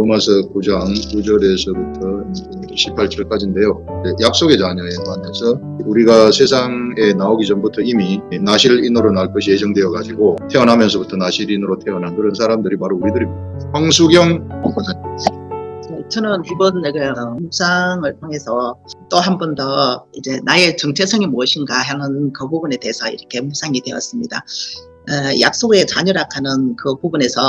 로마서 9장 9절에서부터 18절까지인데요. 약속의 자녀에 관해서 우리가 세상에 나오기 전부터 이미 나실인으로 날 것이 예정되어 가지고 태어나면서부터 나실인으로 태어난 그런 사람들이 바로 우리들입니다. 황수경 저는 이번 묵상을 통해서 또 한 번 더 이제 나의 정체성이 무엇인가 하는 그 부분에 대해서 이렇게 묵상이 되었습니다. 약속의 자녀라 하는 그 부분에서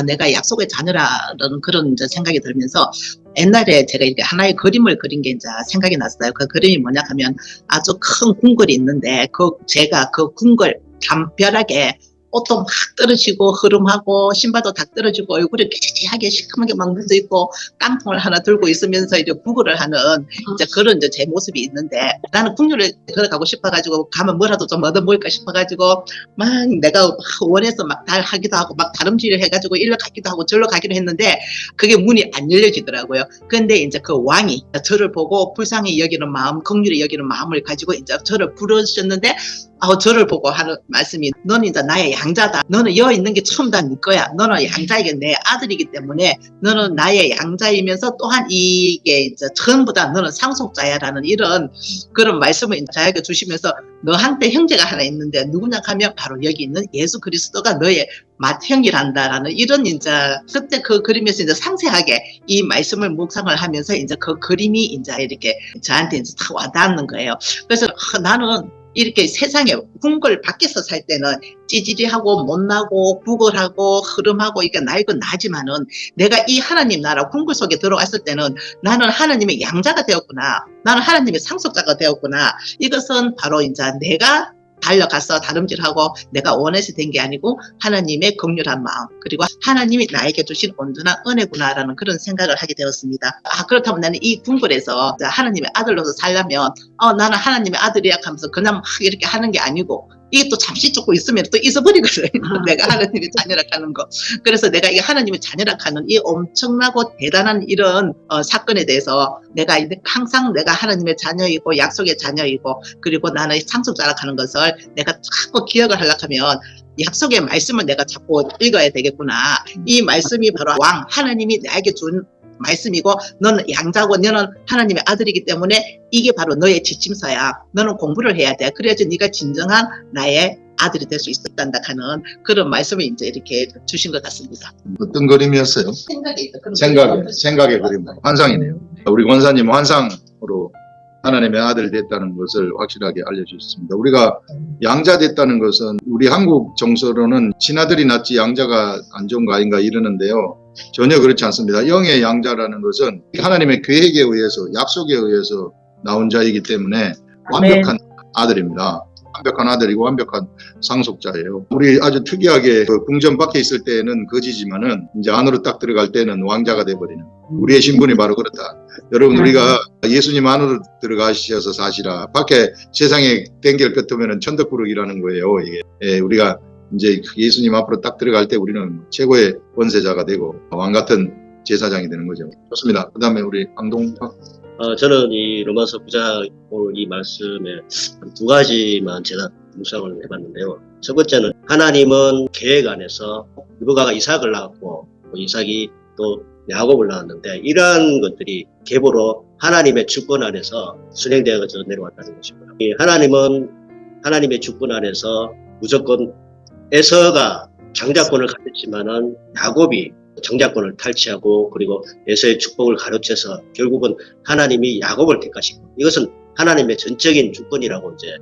내가 약속의 자녀라는 그런 이제 생각이 들면서 옛날에 제가 이렇게 하나의 그림을 그린 게 이제 생각이 났어요. 그 그림이 뭐냐 하면 아주 큰 궁궐이 있는데 제가 그 궁궐 담벼락에 옷도 막 떨어지고 흐름하고 신발도 다 떨어지고 얼굴이 깨끗하게 시커멓게 막 묻어있고 깡통을 하나 들고 있으면서 이제 구걸을 하는 이제 그런 이제 제 모습이 있는데 나는 궁궐에 들어가고 싶어가지고 가면 뭐라도 좀 얻어먹을까 싶어가지고 막 내가 막 원해서 막 하기도 하고 막 다름질을 해가지고 일로 가기도 하고 절로 가기도 했는데 그게 문이 안 열려지더라고요. 근데 이제 그 왕이 저를 보고 불쌍히 여기는 마음, 긍휼히 여기는 마음을 가지고 이제 저를 부르셨는데 저를 보고 하는 말씀이 너는 이제 나의 양자다. 너는 여기 있는 게 처음 다 네 거야. 너는 양자이게 내 아들이기 때문에 너는 나의 양자이면서 또한 이게 이제 전부 다 너는 상속자야라는 이런 그런 말씀을 저에게 주시면서 너한테 형제가 하나 있는데 누구냐 하면 바로 여기 있는 예수 그리스도가 너의 맏형이란다라는 이런 이제 그때 그 그림에서 이제 상세하게 이 말씀을 묵상을 하면서 이제 그 그림이 이제 이렇게 저한테 이제 딱 와닿는 거예요. 그래서 나는 이렇게 세상에 궁궐 밖에서 살 때는 찌질이하고 못나고 구걸하고 흐름하고 이게 나이건 나지만은 내가 이 하나님 나라 궁궐 속에 들어왔을 때는 나는 하나님의 양자가 되었구나. 나는 하나님의 상속자가 되었구나. 이것은 바로 이제 내가 달려가서 다름질하고 내가 원해서 된 게 아니고 하나님의 긍휼한 마음 그리고 하나님이 나에게 주신 온전한 은혜구나라는 그런 생각을 하게 되었습니다. 그렇다면 나는 이 궁궐에서 하나님의 아들로서 살려면 나는 하나님의 아들이야 하면서 그냥 막 이렇게 하는 게 아니고 이게 또 잠시 조금 있으면 또 잊어버리거든요. 내가 하나님의 자녀라 하는 거. 그래서 내가 이 하나님의 자녀라 하는 이 엄청나고 대단한 이런 사건에 대해서 내가 항상 내가 하나님의 자녀이고 약속의 자녀이고 그리고 나는 상속자라 하는 것을 내가 자꾸 기억을 하려고 하면 약속의 말씀을 내가 자꾸 읽어야 되겠구나. 이 말씀이 바로 왕 하나님이 나에게 준 말씀이고 너는 양자고 너는 하나님의 아들이기 때문에 이게 바로 너의 지침서야. 너는 공부를 해야 돼. 그래야지 네가 진정한 나의 아들이 될 수 있단다 하는 그런 말씀을 이제 이렇게 주신 것 같습니다. 어떤 그림이었어요? 생각의 그림, 환상이네요. 우리 권사님 환상으로 하나님의 아들 됐다는 것을 확실하게 알려주셨습니다. 우리가 양자 됐다는 것은 우리 한국 정서로는 친아들이 낫지 양자가 안 좋은 거 아닌가 이러는데요. 전혀 그렇지 않습니다. 영의 양자라는 것은 하나님의 계획에 의해서 약속에 의해서 나온 자이기 때문에 완벽한 아들입니다. 완벽한 아들이고 완벽한 상속자예요. 우리 아주 특이하게 그 궁전 밖에 있을 때는 거지지만은 이제 안으로 딱 들어갈 때는 왕자가 돼버리는 우리의 신분이 바로 그렇다. 여러분 우리가 예수님 안으로 들어가셔서 사시라. 밖에 세상에 땡길 끝으면 천덕꾸러기라는 거예요. 이게 우리가 이제 예수님 앞으로 딱 들어갈 때 우리는 최고의 권세자가 되고 왕 같은 제사장이 되는 거죠. 좋습니다. 그 다음에 우리 강동박. 저는 이 로마서 9장 오늘 이 말씀에 두 가지만 제가 묵상을 해봤는데요. 첫 번째는 하나님은 계획 안에서 리브가가 이삭을 낳았고 이삭이 또 야곱을 낳았는데 이러한 것들이 계보로 하나님의 주권 안에서 순행되어서 내려왔다는 것이고요. 하나님은 하나님의 주권 안에서 무조건 에서가 장자권을 가졌지만은 야곱이 정자권을 탈취하고 그리고 에서의 축복을 가로채서 결국은 하나님이 야곱을 택하시고 이것은 하나님의 전적인 주권이라고 이제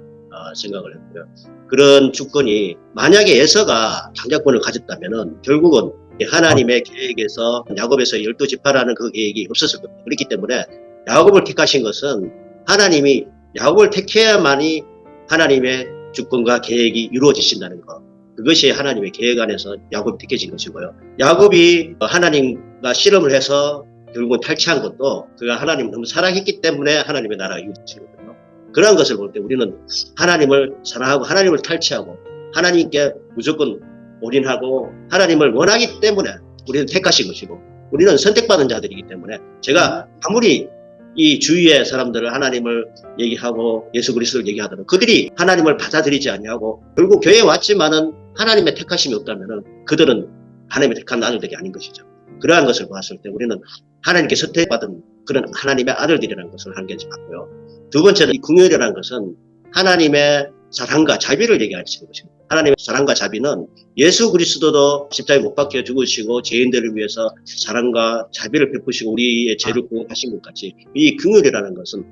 생각을 했고요. 그런 주권이 만약에 에서가 장자권을 가졌다면은 결국은 하나님의 계획에서 야곱에서 12지파라는 그 계획이 없었을 겁니다. 그렇기 때문에 야곱을 택하신 것은 하나님이 야곱을 택해야만이 하나님의 주권과 계획이 이루어지신다는 것. 그것이 하나님의 계획 안에서 야곱이 택해진 것이고요. 야곱이 하나님과 씨름을 해서 결국은 탈취한 것도 그가 하나님을 너무 사랑했기 때문에 하나님의 나라가 이루어지거든요. 그런 것을 볼 때 우리는 하나님을 사랑하고 하나님을 탈취하고 하나님께 무조건 올인하고 하나님을 원하기 때문에 우리는 택하신 것이고 우리는 선택받은 자들이기 때문에 제가 아무리 이 주위의 사람들을 하나님을 얘기하고 예수 그리스도를 얘기하더라도 그들이 하나님을 받아들이지 않냐고 결국 교회에 왔지만은 하나님의 택하심이 없다면은 그들은 하나님의 택한 아들들이 아닌 것이죠. 그러한 것을 봤을 때 우리는 하나님께 선택받은 그런 하나님의 아들들이라는 것을 하는 게 맞고요. 두 번째는 이 긍휼이라는 것은 하나님의 사랑과 자비를 얘기하시는 것입니다. 하나님의 사랑과 자비는 예수 그리스도도 십자가에 못 박혀 죽으시고 죄인들을 위해서 사랑과 자비를 베푸시고 우리의 죄를 구원하신 것 같이 이 긍휼이라는 것은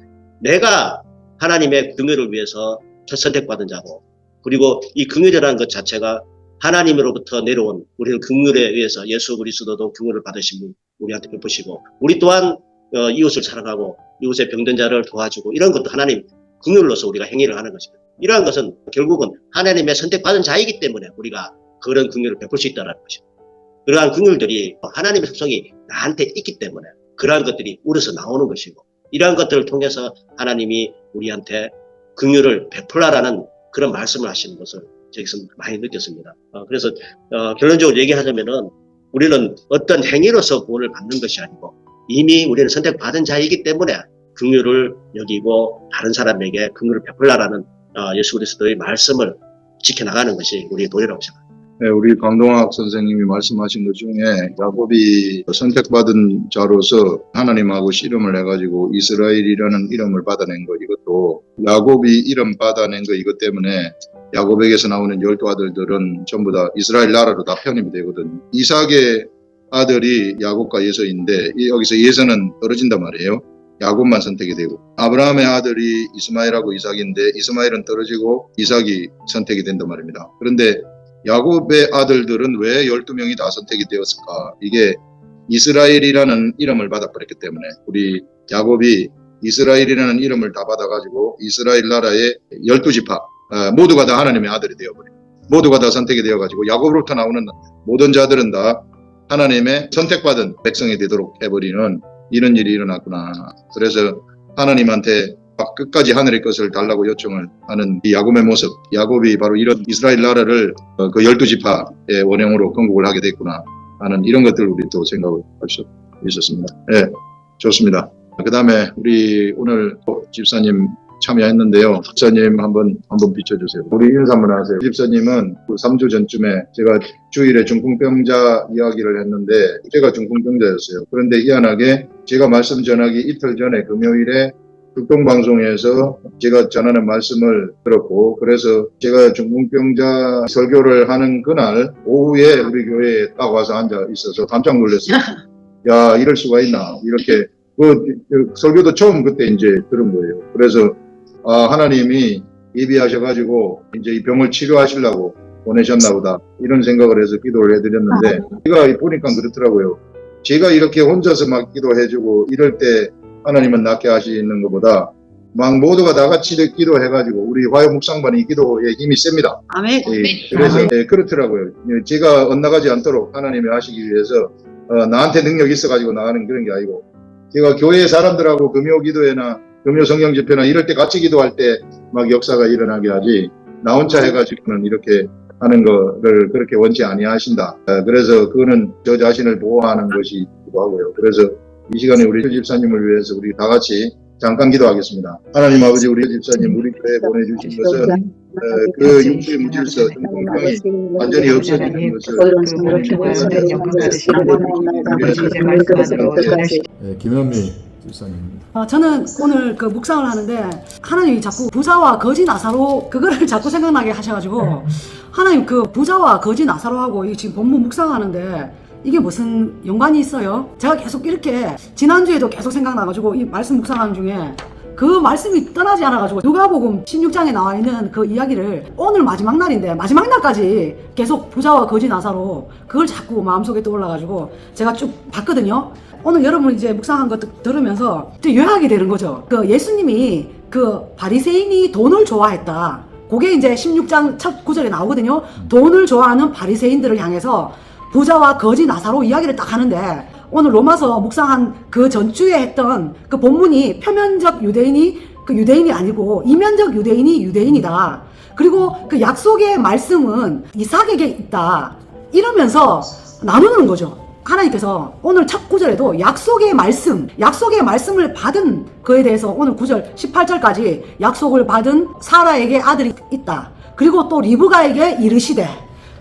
내가 하나님의 긍휼을 위해서 선택받은 자고 그리고 이 긍휼이라는 것 자체가 하나님으로부터 내려온 우리는 긍휼에 의해서 예수 그리스도도 긍휼을 받으신 분 우리한테 베푸시고 우리 또한 이웃을 사랑하고 이웃의 병든 자를 도와주고 이런 것도 하나님 긍휼로서 우리가 행위를 하는 것입니다. 이러한 것은 결국은 하나님의 선택받은 자이기 때문에 우리가 그런 긍휼을 베풀 수 있다는 것입니다. 그러한 긍휼들이 하나님의 속성이 나한테 있기 때문에 그러한 것들이 우려서 나오는 것이고 이러한 것들을 통해서 하나님이 우리한테 긍휼을 베풀라라는 그런 말씀을 하시는 것을 저기서 많이 느꼈습니다. 그래서 결론적으로 얘기하자면은 우리는 어떤 행위로서 구원을 받는 것이 아니고 이미 우리는 선택받은 자이기 때문에 긍휼을 여기고 다른 사람에게 긍휼을 베풀라라는 예수 그리스도의 말씀을 지켜나가는 것이 우리의 도리라고 생각합니다. 네, 우리 강동학 선생님이 말씀하신 것 중에 야곱이 선택받은 자로서 하나님하고 씨름을 해가지고 이스라엘이라는 이름을 받아낸 거 이것도 야곱이 이름 받아낸 거 이것 때문에 야곱에게서 나오는 12 아들들은 전부 다 이스라엘 나라로 다 편입이 되거든요. 이삭의 아들이 야곱과 예서인데 여기서 예서는 떨어진단 말이에요. 야곱만 선택이 되고 아브라함의 아들이 이스마엘하고 이삭인데 이스마엘은 떨어지고 이삭이 선택이 된단 말입니다. 그런데 야곱의 아들들은 왜 12명이 다 선택이 되었을까? 이게 이스라엘이라는 이름을 받아버렸기 때문에 우리 야곱이 이스라엘이라는 이름을 다 받아가지고 이스라엘 나라의 12지파 모두가 다 하나님의 아들이 되어버려요. 모두가 다 선택이 되어가지고 야곱으로부터 나오는 모든 자들은 다 하나님의 선택받은 백성이 되도록 해버리는 이런 일이 일어났구나. 그래서 하나님한테 끝까지 하늘의 것을 달라고 요청을 하는 이 야곱의 모습, 야곱이 바로 이런 이스라엘 나라를 그 12지파의 원형으로 건국을 하게 됐구나 하는 이런 것들을 우리 또 생각을 할 수 있었습니다. 네, 좋습니다. 그 다음에 우리 오늘 집사님 참여했는데요. 집사님 한번 비춰주세요. 우리 인사 한번 하세요. 집사님은 3주 전쯤에 제가 주일에 중풍병자 이야기를 했는데 제가 중풍병자였어요. 그런데 희한하게 제가 말씀 전하기 이틀 전에 금요일에 극동방송에서 제가 전하는 말씀을 들었고 그래서 제가 중풍병자 설교를 하는 그날 오후에 우리 교회에 딱 와서 앉아 있어서 깜짝 놀랐어요. 야, 이럴 수가 있나 이렇게 그 설교도 처음 그때 이제 들은 거예요. 그래서 하나님이 예비하셔가지고 이제 이 병을 치료하시려고 보내셨나 보다 이런 생각을 해서 기도를 해드렸는데 제가 보니까 그렇더라고요. 제가 이렇게 혼자서 막 기도해주고 이럴 때 하나님은 낫게 하시는 것보다 막 모두가 다 같이 기도해가지고 우리 화요 묵상반이 기도에 힘이 셉니다. 아멘. 그래서 그렇더라고요. 제가 엇나가지 않도록 하나님이 하시기 위해서 나한테 능력이 있어가지고 나가는 그런 게 아니고 제가 교회 사람들하고 금요 기도회나 금요 성경 집회나 이럴 때 같이 기도할 때 막 역사가 일어나게 하지 나 혼자 해가지고는 이렇게 하는 거를 그렇게 원치 아니하신다. 그래서 그거는 저 자신을 보호하는 것이기도 하고요. 그래서 이 시간에 우리 집사님을 위해서 우리 다 같이 잠깐 기도하겠습니다. 하나님 아버지 우리 집사님 우리 교회에 보내주신 것은 그 육체의 무질서 중풍병이 완전히 없어지는 것을 김현미 집사님. 저는 오늘 그 묵상을 하는데 하나님이 자꾸 부자와 거지 나사로 그거를 자꾸 생각나게 하셔가지고 하나님 그 부자와 거지 나사로하고 이 지금 본문 묵상하는데 이게 무슨 연관이 있어요? 제가 계속 이렇게 지난주에도 계속 생각나가지고 이 말씀 묵상하는 중에 그 말씀이 떠나지 않아가지고 누가복음 16장에 나와 있는 그 이야기를 오늘 마지막 날인데 마지막 날까지 계속 부자와 거지 나사로 그걸 자꾸 마음속에 떠올라가지고 제가 쭉 봤거든요. 오늘 여러분 이제 묵상한 것 들으면서 또 요약이 되는 거죠. 그 예수님이 그 바리새인이 돈을 좋아했다. 그게 이제 16장 첫 구절에 나오거든요. 돈을 좋아하는 바리새인들을 향해서 부자와 거지 나사로 이야기를 딱 하는데 오늘 로마서 묵상한 그 전주에 했던 그 본문이 표면적 유대인이 그 유대인이 아니고 이면적 유대인이 유대인이다. 그리고 그 약속의 말씀은 이삭에게 있다. 이러면서 나누는 거죠. 하나님께서 오늘 첫 구절에도 약속의 말씀을 받은 그에 대해서 오늘 9절 18절까지 약속을 받은 사라에게 아들이 있다. 그리고 또 리브가에게 이르시되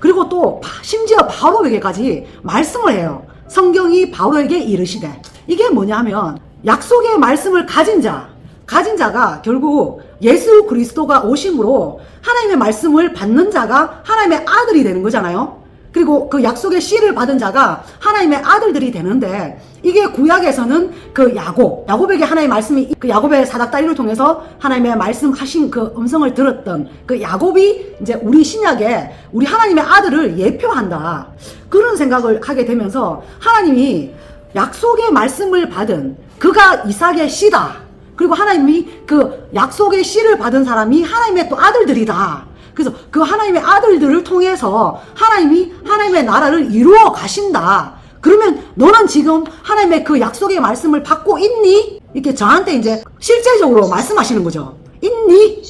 그리고 또 심지어 바로에게까지 말씀을 해요. 성경이 바로에게 이르시되, 이게 뭐냐면 약속의 말씀을 가진 자가 결국 예수 그리스도가 오심으로 하나님의 말씀을 받는 자가 하나님의 아들이 되는 거잖아요. 그리고 그 약속의 씨를 받은 자가 하나님의 아들들이 되는데, 이게 구약에서는 그 야곱에게 하나님의 말씀이, 그 야곱의 사닥다리를 통해서 하나님의 말씀하신 그 음성을 들었던 그 야곱이 이제 우리 신약에 우리 하나님의 아들을 예표한다, 그런 생각을 하게 되면서 하나님이 약속의 말씀을 받은 그가 이삭의 씨다, 그리고 하나님이 그 약속의 씨를 받은 사람이 하나님의 또 아들들이다. 그래서 그 하나님의 아들들을 통해서 하나님이 하나님의 나라를 이루어 가신다. 그러면 너는 지금 하나님의 그 약속의 말씀을 받고 있니? 이렇게 저한테 이제 실제적으로 말씀하시는 거죠. 있니?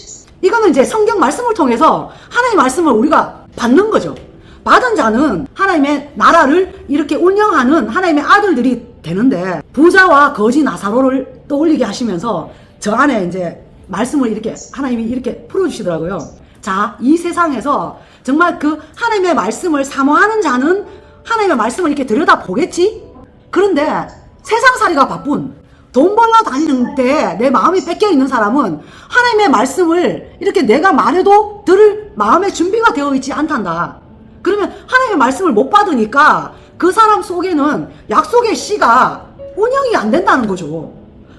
이거는 이제 성경 말씀을 통해서 하나님의 말씀을 우리가 받는 거죠. 받은 자는 하나님의 나라를 이렇게 운영하는 하나님의 아들들이 되는데, 부자와 거지 나사로를 떠올리게 하시면서 저 안에 이제 말씀을 이렇게 하나님이 이렇게 풀어주시더라고요. 자, 이 세상에서 정말 그 하나님의 말씀을 사모하는 자는 하나님의 말씀을 이렇게 들여다보겠지? 그런데 세상살이가 바쁜, 돈 벌러 다니는데 내 마음이 뺏겨 있는 사람은 하나님의 말씀을 이렇게 내가 말해도 들을 마음의 준비가 되어 있지 않단다. 그러면 하나님의 말씀을 못 받으니까 그 사람 속에는 약속의 씨가 운영이 안 된다는 거죠.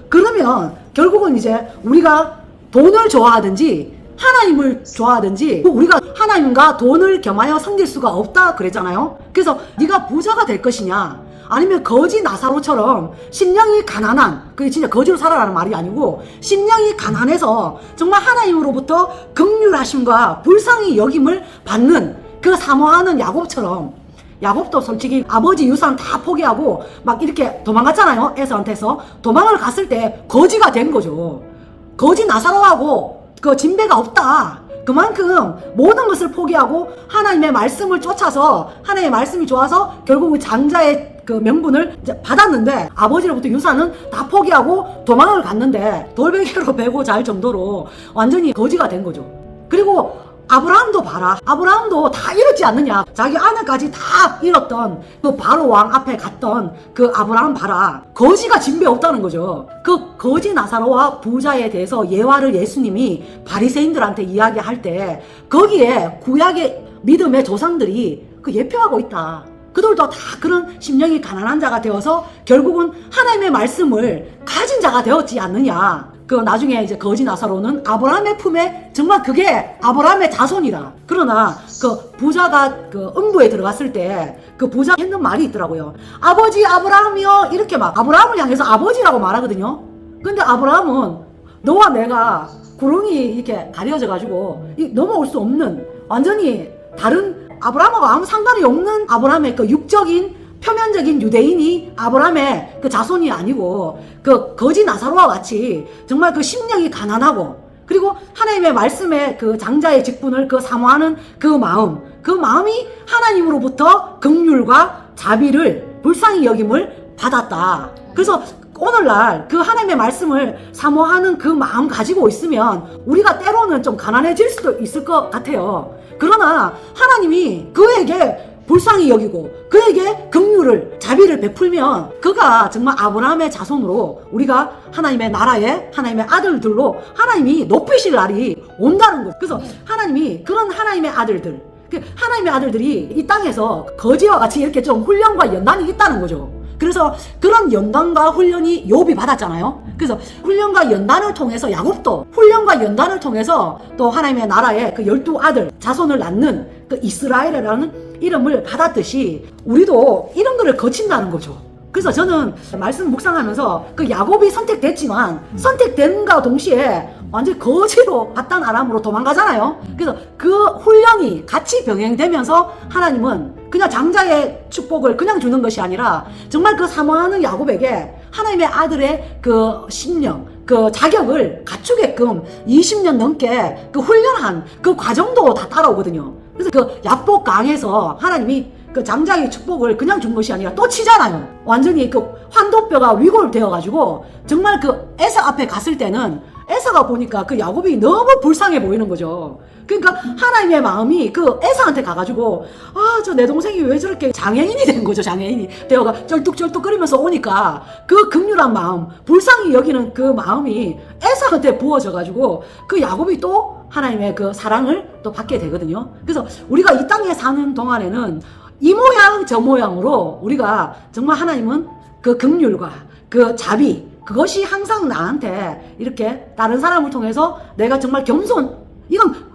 그러면 결국은 이제 우리가 돈을 좋아하든지 하나님을 좋아하든지, 우리가 하나님과 돈을 겸하여 섬길 수가 없다 그랬잖아요. 그래서 네가 부자가 될 것이냐, 아니면 거지 나사로처럼 심령이 가난한, 그게 진짜 거지로 살아라는 말이 아니고 심령이 가난해서 정말 하나님으로부터 긍휼하심과 불쌍히 여김을 받는 그 사모하는 야곱처럼, 야곱도 솔직히 아버지 유산 다 포기하고 막 이렇게 도망갔잖아요. 에서한테서 도망을 갔을 때 거지가 된 거죠. 거지 나사로하고 그 진배가 없다. 그만큼 모든 것을 포기하고 하나님의 말씀을 쫓아서 하나님의 말씀이 좋아서 결국은 장자의 그 명분을 이제 받았는데, 아버지로부터 유산은 다 포기하고 도망을 갔는데 돌베개로 베고 잘 정도로 완전히 거지가 된 거죠. 그리고 아브라함도 봐라. 아브라함도 다 잃었지 않느냐. 자기 아내까지 다 잃었던 그 바로 왕 앞에 갔던 그 아브라함 봐라. 거지가 진배 없다는 거죠. 그 거지 나사로와 부자에 대해서 예화를 예수님이 바리새인들한테 이야기할 때 거기에 구약의 믿음의 조상들이 그 예표하고 있다. 그들도 다 그런 심령이 가난한 자가 되어서 결국은 하나님의 말씀을 가진 자가 되었지 않느냐. 그 나중에 이제 거지 나사로는 아브라함의 품에, 정말 그게 아브라함의 자손이다. 그러나 그 부자가 그 음부에 들어갔을 때 그 부자 했는 말이 있더라고요. 아버지 아브라함이요, 이렇게 막 아브라함을 향해서 아버지라고 말하거든요. 근데 아브라함은 너와 내가 구렁이 이렇게 가려져 가지고 넘어올 수 없는, 완전히 다른, 아브라함하고 아무 상관이 없는 아브라함의 그 육적인 표면적인 유대인이 아브라함의 그 자손이 아니고 그 거지 나사로와 같이 정말 그 심령이 가난하고, 그리고 하나님의 말씀에 그 장자의 직분을 그 사모하는 그 마음이 하나님으로부터 긍휼과 자비를, 불쌍히 여김을 받았다. 그래서 오늘날 그 하나님의 말씀을 사모하는 그 마음 가지고 있으면 우리가 때로는 좀 가난해질 수도 있을 것 같아요. 그러나 하나님이 그에게 불쌍히 여기고 그에게 긍휼을, 자비를 베풀면 그가 정말 아브라함의 자손으로 우리가 하나님의 나라의 하나님의 아들들로 하나님이 높이실 날이 온다는 것. 그래서 하나님이 그런 하나님의 아들들, 하나님의 아들들이 이 땅에서 거지와 같이 이렇게 좀 훈련과 연단이 있다는 거죠. 그래서 그런 연단과 훈련이 욥이 받았잖아요. 그래서 훈련과 연단을 통해서 야곱도 훈련과 연단을 통해서 또 하나님의 나라의 그 12아들 자손을 낳는 그 이스라엘이라는 이름을 받았듯이 우리도 이런 거를 거친다는 거죠. 그래서 저는 말씀 묵상하면서 그 야곱이 선택됐지만 선택된과 동시에 완전히 거지로 바단 아람으로 도망가잖아요. 그래서 그 훈련이 같이 병행되면서 하나님은 그냥 장자의 축복을 그냥 주는 것이 아니라 정말 그 사모하는 야곱에게 하나님의 아들의 그 심령, 그 자격을 갖추게끔 20년 넘게 그 훈련한 그 과정도 다 따라오거든요. 그래서 그 야복 강에서 하나님이 그 장자의 축복을 그냥 준 것이 아니라 또 치잖아요. 완전히 그 환도뼈가 위골되어가지고 정말 그 에서 앞에 갔을 때는 에서가 보니까 그 야곱이 너무 불쌍해 보이는 거죠. 그러니까 하나님의 마음이 그 에서한테 가가지고 저 내 동생이 왜 저렇게 장애인이 된 거죠. 장애인이 되어가 쩔뚝쩔뚝거리면서 오니까 그 긍휼한 마음, 불쌍히 여기는 그 마음이 에서한테 부어져가지고 그 야곱이 또 하나님의 그 사랑을 또 받게 되거든요. 그래서 우리가 이 땅에 사는 동안에는 이 모양 저 모양으로 우리가 정말 하나님은 그 긍휼과 그 자비, 그것이 항상 나한테 이렇게 다른 사람을 통해서 내가 정말 이건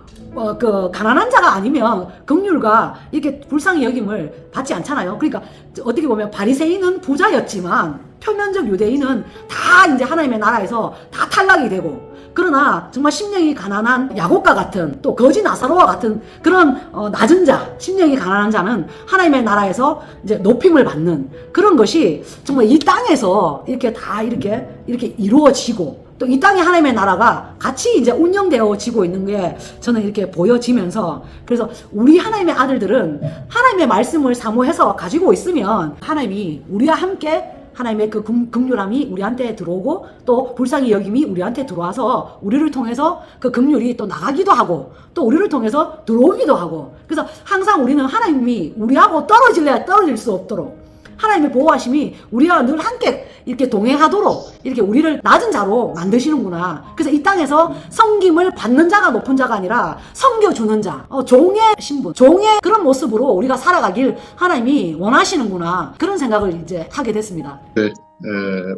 그 가난한 자가 아니면 긍휼과 이렇게 불쌍히 여김을 받지 않잖아요. 그러니까 어떻게 보면 바리새인은 부자였지만 표면적 유대인은 다 이제 하나님의 나라에서 다 탈락이 되고, 그러나 정말 심령이 가난한 야곱과 같은 또 거지 나사로와 같은 그런 낮은 자, 심령이 가난한 자는 하나님의 나라에서 이제 높임을 받는 그런 것이 정말 이 땅에서 이렇게 다 이렇게 이루어지고, 또 이 땅에 하나님의 나라가 같이 이제 운영되어지고 있는 게 저는 이렇게 보여지면서, 그래서 우리 하나님의 아들들은 하나님의 말씀을 사모해서 가지고 있으면 하나님이 우리와 함께 하나님의 그 긍휼함이 우리한테 들어오고 또 불쌍히 여김이 우리한테 들어와서 우리를 통해서 그 긍휼이 또 나가기도 하고 또 우리를 통해서 들어오기도 하고, 그래서 항상 우리는 하나님이 우리하고 떨어질래야 떨어질 수 없도록 하나님의 보호하심이 우리와 늘 함께 이렇게 동행하도록 이렇게 우리를 낮은 자로 만드시는구나. 그래서 이 땅에서 섬김을 받는 자가 높은 자가 아니라 섬겨주는 자, 종의 신분, 종의 그런 모습으로 우리가 살아가길 하나님이 원하시는구나. 그런 생각을 이제 하게 됐습니다. 네,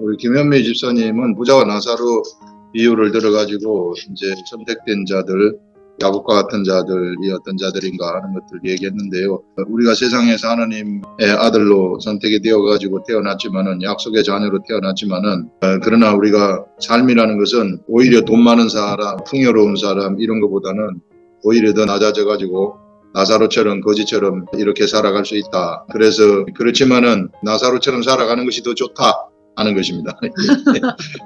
우리 김현미 집사님은 부자와 나사로 비유를 들어가지고 이제 선택된 자들, 야곱과 같은 자들이 어떤 자들인가 하는 것들 얘기했는데요. 우리가 세상에서 하나님의 아들로 선택이 되어가지고 태어났지만은, 약속의 자녀로 태어났지만은, 그러나 우리가 삶이라는 것은 오히려 돈 많은 사람, 풍요로운 사람 이런 것보다는 오히려 더 낮아져가지고 나사로처럼 거지처럼 이렇게 살아갈 수 있다. 그래서 그렇지만은 나사로처럼 살아가는 것이 더 좋다 하는 것입니다.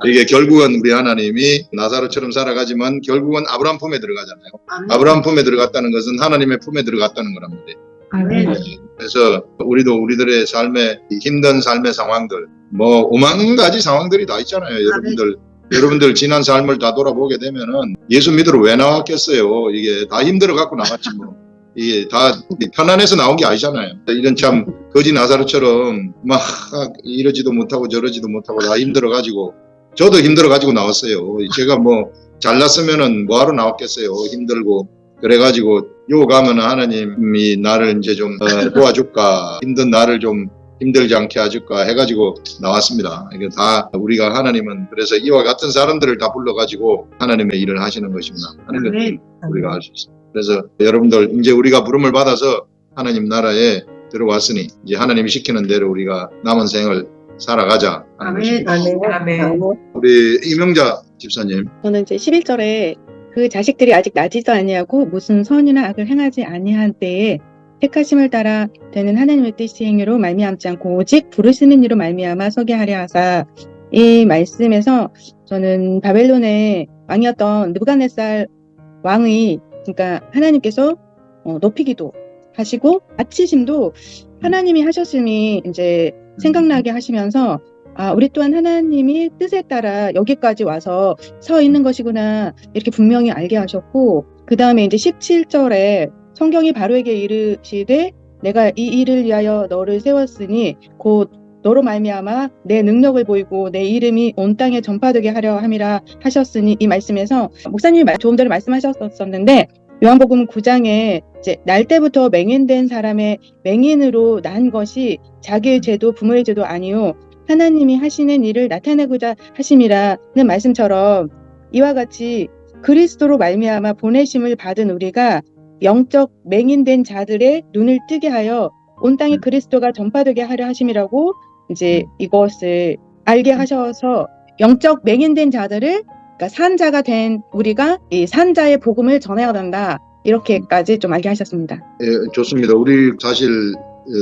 이게 결국은 우리 하나님이 나사로처럼 살아가지만 결국은 아브라함 품에 들어가잖아요. 아브라함 품에 들어갔다는 것은 하나님의 품에 들어갔다는 거란 말이에요. 그래서 우리도 우리들의 삶의 힘든 삶의 상황들, 뭐 오만 가지 상황들이 다 있잖아요. 여러분들 지난 삶을 다 돌아보게 되면은 예수 믿으러 왜 나왔겠어요? 이게 다 힘들어 갖고 나왔지 뭐. 이게 다 편안해서 나온 게 아니잖아요. 이런 참 거지 나사로처럼 막 이러지도 못하고 저러지도 못하고 다 힘들어가지고, 저도 힘들어가지고 나왔어요. 제가 뭐 잘났으면은 뭐하러 나왔겠어요. 힘들고. 그래가지고 요 가면 하나님이 나를 이제 좀 도와줄까, 힘든 나를 좀 힘들지 않게 해줄까 해가지고 나왔습니다. 이게 다 우리가 하나님은 그래서 이와 같은 사람들을 다 불러가지고 하나님의 일을 하시는 것입니다 하는 것을 우리가 알 수 있습니다. 그래서 여러분들 이제 우리가 부름을 받아서 하나님 나라에 들어왔으니 이제 하나님이 시키는 대로 우리가 남은 생을 살아가자 하는 것입니다. 아멘. 우리 이명자 집사님. 저는 이제 11절에 그 자식들이 아직 나지도 아니하고 무슨 선이나 악을 행하지 아니한 때에 택하심을 따라 되는 하나님의 뜻이 행위로 말미암지 않고 오직 부르시는 이로 말미암아 서게 하려 하사, 이 말씀에서 저는 바벨론의 왕이었던 느부갓네살 왕의, 그러니까 하나님께서 높이기도 하시고 아치심도 하나님이 하셨음이 이제 생각나게 하시면서, 우리 또한 하나님이 뜻에 따라 여기까지 와서 서 있는 것이구나 이렇게 분명히 알게 하셨고, 그 다음에 이제 17절에 성경이 바로에게 이르시되 내가 이 일을 위하여 너를 세웠으니 곧 너로 말미암아 내 능력을 보이고 내 이름이 온 땅에 전파되게 하려 함이라 하셨으니, 이 말씀에서 목사님이 조금 전에 말씀하셨었는데 요한복음 9장에 이제 날 때부터 맹인된 사람의 맹인으로 난 것이 자기의 죄도 부모의 죄도 아니요 하나님이 하시는 일을 나타내고자 하심이라는 말씀처럼, 이와 같이 그리스도로 말미암아 보내심을 받은 우리가 영적 맹인된 자들의 눈을 뜨게 하여 온 땅에 그리스도가 전파되게 하려 하심이라고 이제 이것을 알게 하셔서, 영적 맹인된 자들을, 그러니까 산자가 된 우리가 이 산자의 복음을 전해야 된다, 이렇게까지 좀 알게 하셨습니다. 예, 좋습니다. 우리 사실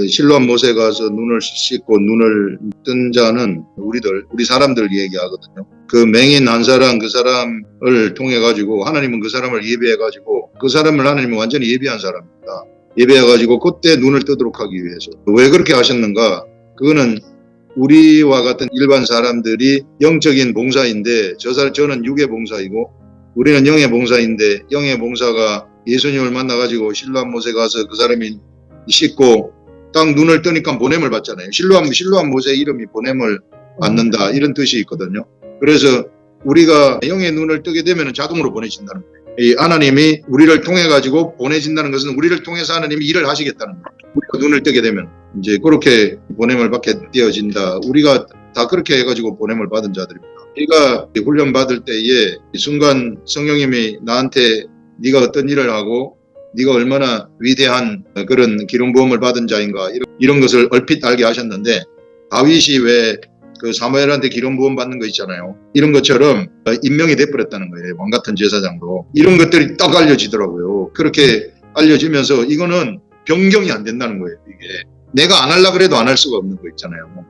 실로암 못에 가서 눈을 씻고 눈을 뜬 자는 우리 사람들 얘기하거든요. 그 맹인 한 사람, 그 사람을 통해 가지고 하나님은 그 사람을 예비해 가지고, 그 사람을 하나님은 완전히 예비한 사람입니다. 예비해 가지고 그때 눈을 뜨도록 하기 위해서. 왜 그렇게 하셨는가? 그거는 우리와 같은 일반 사람들이 영적인 봉사인데 저는 육의 봉사이고 우리는 영의 봉사인데 영의 봉사가 예수님을 만나가지고 실로암 못에 가서 그 사람이 씻고 딱 눈을 뜨니까 보냄을 받잖아요. 실로암 못의 이름이 보냄을 받는다 이런 뜻이 있거든요. 그래서 우리가 영의 눈을 뜨게 되면 자동으로 보내진다는 거예요. 이 하나님이 우리를 통해 가지고 보내진다는 것은 우리를 통해서 하나님이 일을 하시겠다는 거예요. 우리가 눈을 뜨게 되면 이제 그렇게 보냄을 받게 되어진다. 우리가 다 그렇게 해가지고 보냄을 받은 자들입니다. 우리가 훈련 받을 때에 이 순간 성령님이 나한테 네가 어떤 일을 하고 네가 얼마나 위대한 그런 기름 부음을 받은 자인가 이런 것을 얼핏 알게 하셨는데 다윗이 왜 그 사무엘한테 기름 부음 받는 거 있잖아요. 이런 것처럼 임명이 돼버렸다는 거예요. 왕 같은 제사장으로. 이런 것들이 딱 알려지더라고요. 그렇게 알려지면서 이거는 변경이 안 된다는 거예요. 이게 내가 안 하려고 해도 안 할 수가 없는 거 있잖아요.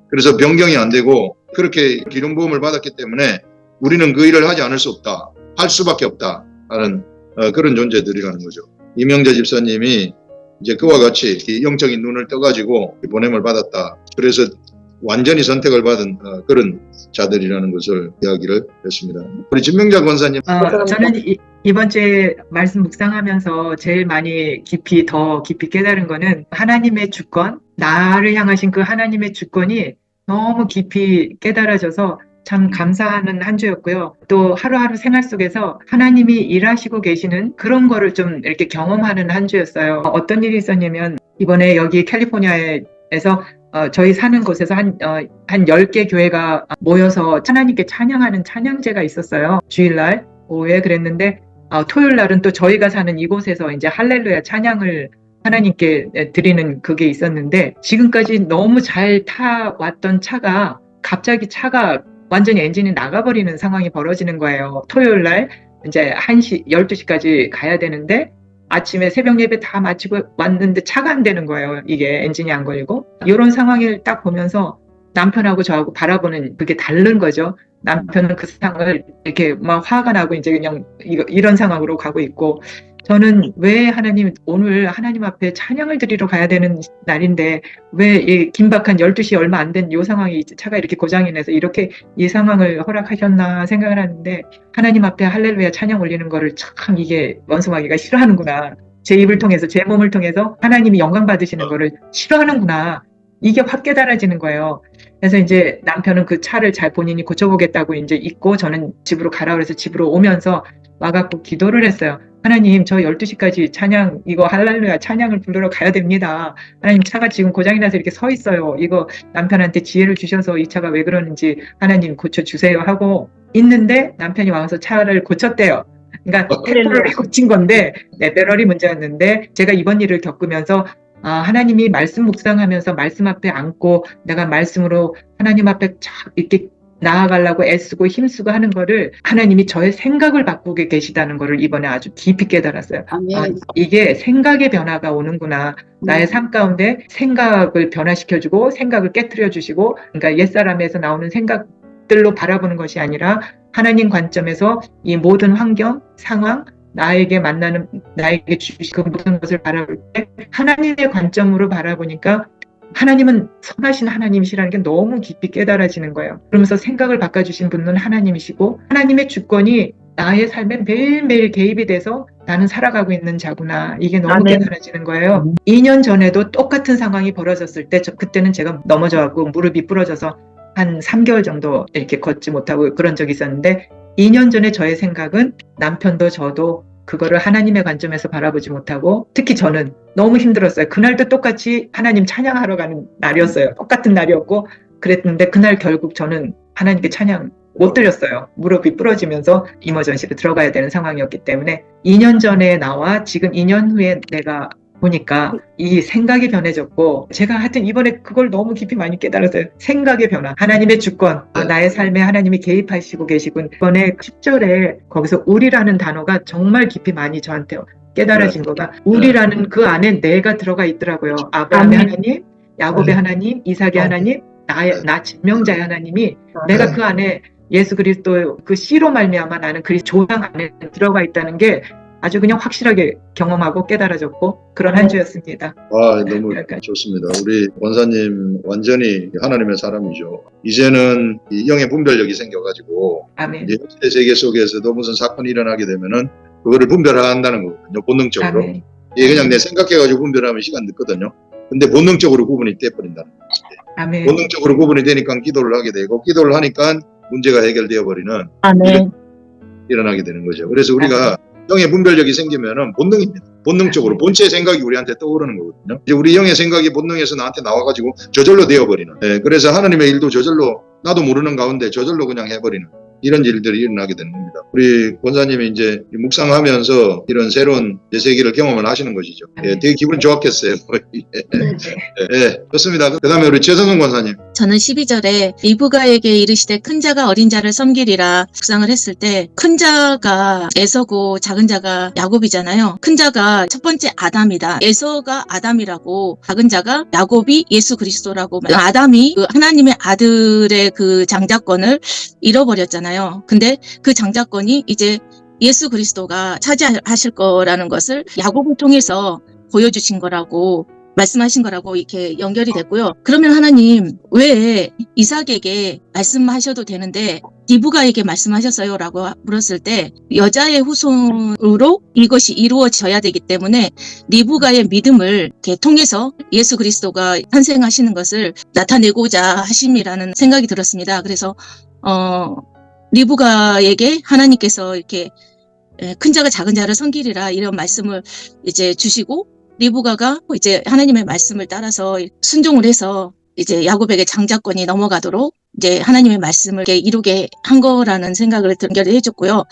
그래서 변경이 안 되고 그렇게 기름 부음을 받았기 때문에 우리는 그 일을 하지 않을 수 없다. 할 수밖에 없다. 하는 그런 존재들이라는 거죠. 이명재 집사님이 이제 그와 같이 영적인 눈을 떠가지고 보냄을 받았다. 그래서 완전히 선택을 받은 그런 자들이라는 것을 이야기를 했습니다. 우리 진명자 권사님. 저는 이번 주에 말씀 묵상하면서 제일 많이 더 깊이 깨달은 거는 하나님의 주권, 나를 향하신 그 하나님의 주권이 너무 깊이 깨달아져서 참 감사하는 한 주였고요. 또 하루하루 생활 속에서 하나님이 일하시고 계시는 그런 거를 좀 이렇게 경험하는 한 주였어요. 어떤 일이 있었냐면 이번에 여기 캘리포니아에서 저희 사는 곳에서 한 10개 교회가 모여서 하나님께 찬양하는 찬양제가 있었어요. 주일날 오후에 그랬는데, 토요일 날은 또 저희가 사는 이곳에서 이제 할렐루야 찬양을 하나님께 드리는 그게 있었는데, 지금까지 너무 잘 타왔던 차가 갑자기 완전히 엔진이 나가버리는 상황이 벌어지는 거예요. 토요일 날 이제 12시까지 가야 되는데, 아침에 새벽 예배 다 마치고 왔는데 차가 안 되는 거예요. 이게 엔진이 안 걸리고. 이런 상황을 딱 보면서 남편하고 저하고 바라보는 그게 다른 거죠. 남편은 그 상황을 이렇게 막 화가 나고 이제 그냥 이런 상황으로 가고 있고, 저는 왜 오늘 하나님 앞에 찬양을 드리러 가야 되는 날인데 왜 이 긴박한 12시 얼마 안 된 이 상황이 차가 이렇게 고장이 나서 이렇게 이 상황을 허락하셨나 생각을 하는데, 하나님 앞에 할렐루야 찬양 올리는 거를 참 이게 원수마귀가 싫어하는구나. 제 입을 통해서 제 몸을 통해서 하나님이 영광 받으시는 거를 싫어하는구나. 이게 확 깨달아지는 거예요. 그래서 이제 남편은 그 차를 잘 본인이 고쳐보겠다고 이제 있고, 저는 집으로 가라 그래서 집으로 오면서 와갖고 기도를 했어요. 하나님, 저 12시까지 이거 할렐루야 찬양을 부르러 가야 됩니다. 하나님, 차가 지금 고장이 나서 이렇게 서 있어요. 이거 남편한테 지혜를 주셔서 이 차가 왜 그러는지 하나님 고쳐주세요 하고 있는데, 남편이 와서 차를 고쳤대요. 그러니까 페트롤이 고친 건데, 배럴이 문제였는데, 제가 이번 일을 겪으면서 하나님이 말씀 묵상하면서 말씀 앞에 앉고 내가 말씀으로 하나님 앞에 이렇게 나아가려고 애쓰고 힘쓰고 하는 거를 하나님이 저의 생각을 바꾸게 계시다는 거를 이번에 아주 깊이 깨달았어요. 이게 생각의 변화가 오는구나. 나의 삶 가운데 생각을 변화시켜주고 생각을 깨트려 주시고, 그러니까 옛사람에서 나오는 생각들로 바라보는 것이 아니라 하나님 관점에서 이 모든 환경, 상황, 나에게 주신 그 모든 것을 바라볼 때 하나님의 관점으로 바라보니까 하나님은 선하신 하나님이시라는 게 너무 깊이 깨달아지는 거예요. 그러면서 생각을 바꿔주신 분은 하나님이시고, 하나님의 주권이 나의 삶에 매일매일 개입이 돼서 나는 살아가고 있는 자구나. 이게 너무 깨달아지는 거예요. 2년 전에도 똑같은 상황이 벌어졌을 때 그때는 제가 넘어져갖고 무릎이 부러져서 한 3개월 정도 이렇게 걷지 못하고 그런 적이 있었는데, 2년 전에 저의 생각은 남편도 저도 그거를 하나님의 관점에서 바라보지 못하고, 특히 저는 너무 힘들었어요. 그날도 똑같이 하나님 찬양하러 가는 날이었어요. 똑같은 날이었고 그랬는데, 그날 결국 저는 하나님께 찬양 못 드렸어요. 무릎이 부러지면서 이머전시로 들어가야 되는 상황이었기 때문에. 2년 전에 나와 지금 2년 후에 내가 보니까 이 생각이 변해졌고, 제가 하여튼 이번에 그걸 너무 깊이 많이 깨달았어요. 생각의 변화, 하나님의 주권, 나의 삶에 하나님이 개입하시고 계시군. 이번에 10절에 거기서 우리라는 단어가 정말 깊이 많이 저한테 깨달아진 거가, 우리라는 그 안에 내가 들어가 있더라고요. 아브라함의 하나님, 야곱의 하나님, 이삭의 하나님, 나 진명자의 하나님이, 내가 그 안에 예수 그리스도 그 씨로 말미암아 나는 그리스도 조상 안에 들어가 있다는 게 아주 그냥 확실하게 경험하고 깨달아졌고 그런 한 주였습니다. 너무 약간. 좋습니다. 우리 원사님 완전히 하나님의 사람이죠. 이제는 이 영의 분별력이 생겨가지고 아멘. 이제 현대 세계 속에서도 무슨 사건이 일어나게 되면은 그거를 분별한다는 거거든요. 본능적으로. 아멘. 이게 그냥 내 생각해가지고 분별하면 시간 늦거든요. 근데 본능적으로 구분이 돼버린다는 거지. 아멘. 본능적으로 구분이 되니까 기도를 하게 되고 기도를 하니까 문제가 해결되어 버리는 아멘. 일어나게 되는 거죠. 그래서 우리가 영의 분별력이 생기면은 본능입니다. 본능적으로 본체의 생각이 우리한테 떠오르는 거거든요. 이제 우리 영의 생각이 본능에서 나한테 나와가지고 저절로 되어버리는. 그래서 하나님의 일도 저절로 나도 모르는 가운데 저절로 그냥 해버리는 이런 일들이 일어나게 되는 겁니다. 우리 권사님이 이제 묵상하면서 이런 새로운 세계를 경험을 하시는 것이죠. 되게 기분 좋았겠어요. 좋습니다. 그 다음에 우리 최성근 권사님. 저는 12절에 리브가에게 이르시되 큰 자가 어린 자를 섬기리라 묵상을 했을 때 큰 자가 에서고 작은 자가 야곱이잖아요. 큰 자가 첫 번째 아담이다. 에서가 아담이라고 작은 자가 야곱이 예수 그리스도라고 아담이 그 하나님의 아들의 그 장자권을 잃어버렸잖아요. 근데 그 장자권이 이제 예수 그리스도가 차지하실 거라는 것을 야곱을 통해서 보여주신 거라고 말씀하신 거라고 이렇게 연결이 됐고요. 그러면 하나님 왜 이삭에게 말씀하셔도 되는데 리브가에게 말씀하셨어요? 라고 물었을 때 여자의 후손으로 이것이 이루어져야 되기 때문에 리브가의 믿음을 이렇게 통해서 예수 그리스도가 탄생하시는 것을 나타내고자 하심이라는 생각이 들었습니다. 그래서 리브가에게 하나님께서 이렇게 큰 자가 작은 자를 섬기리라 이런 말씀을 이제 주시고 리브가가 이제 하나님의 말씀을 따라서 순종을 해서 이제 야곱에게 장자권이 넘어가도록 이제 하나님의 말씀을 이루게 한 거라는 생각을 연결해 줬고요.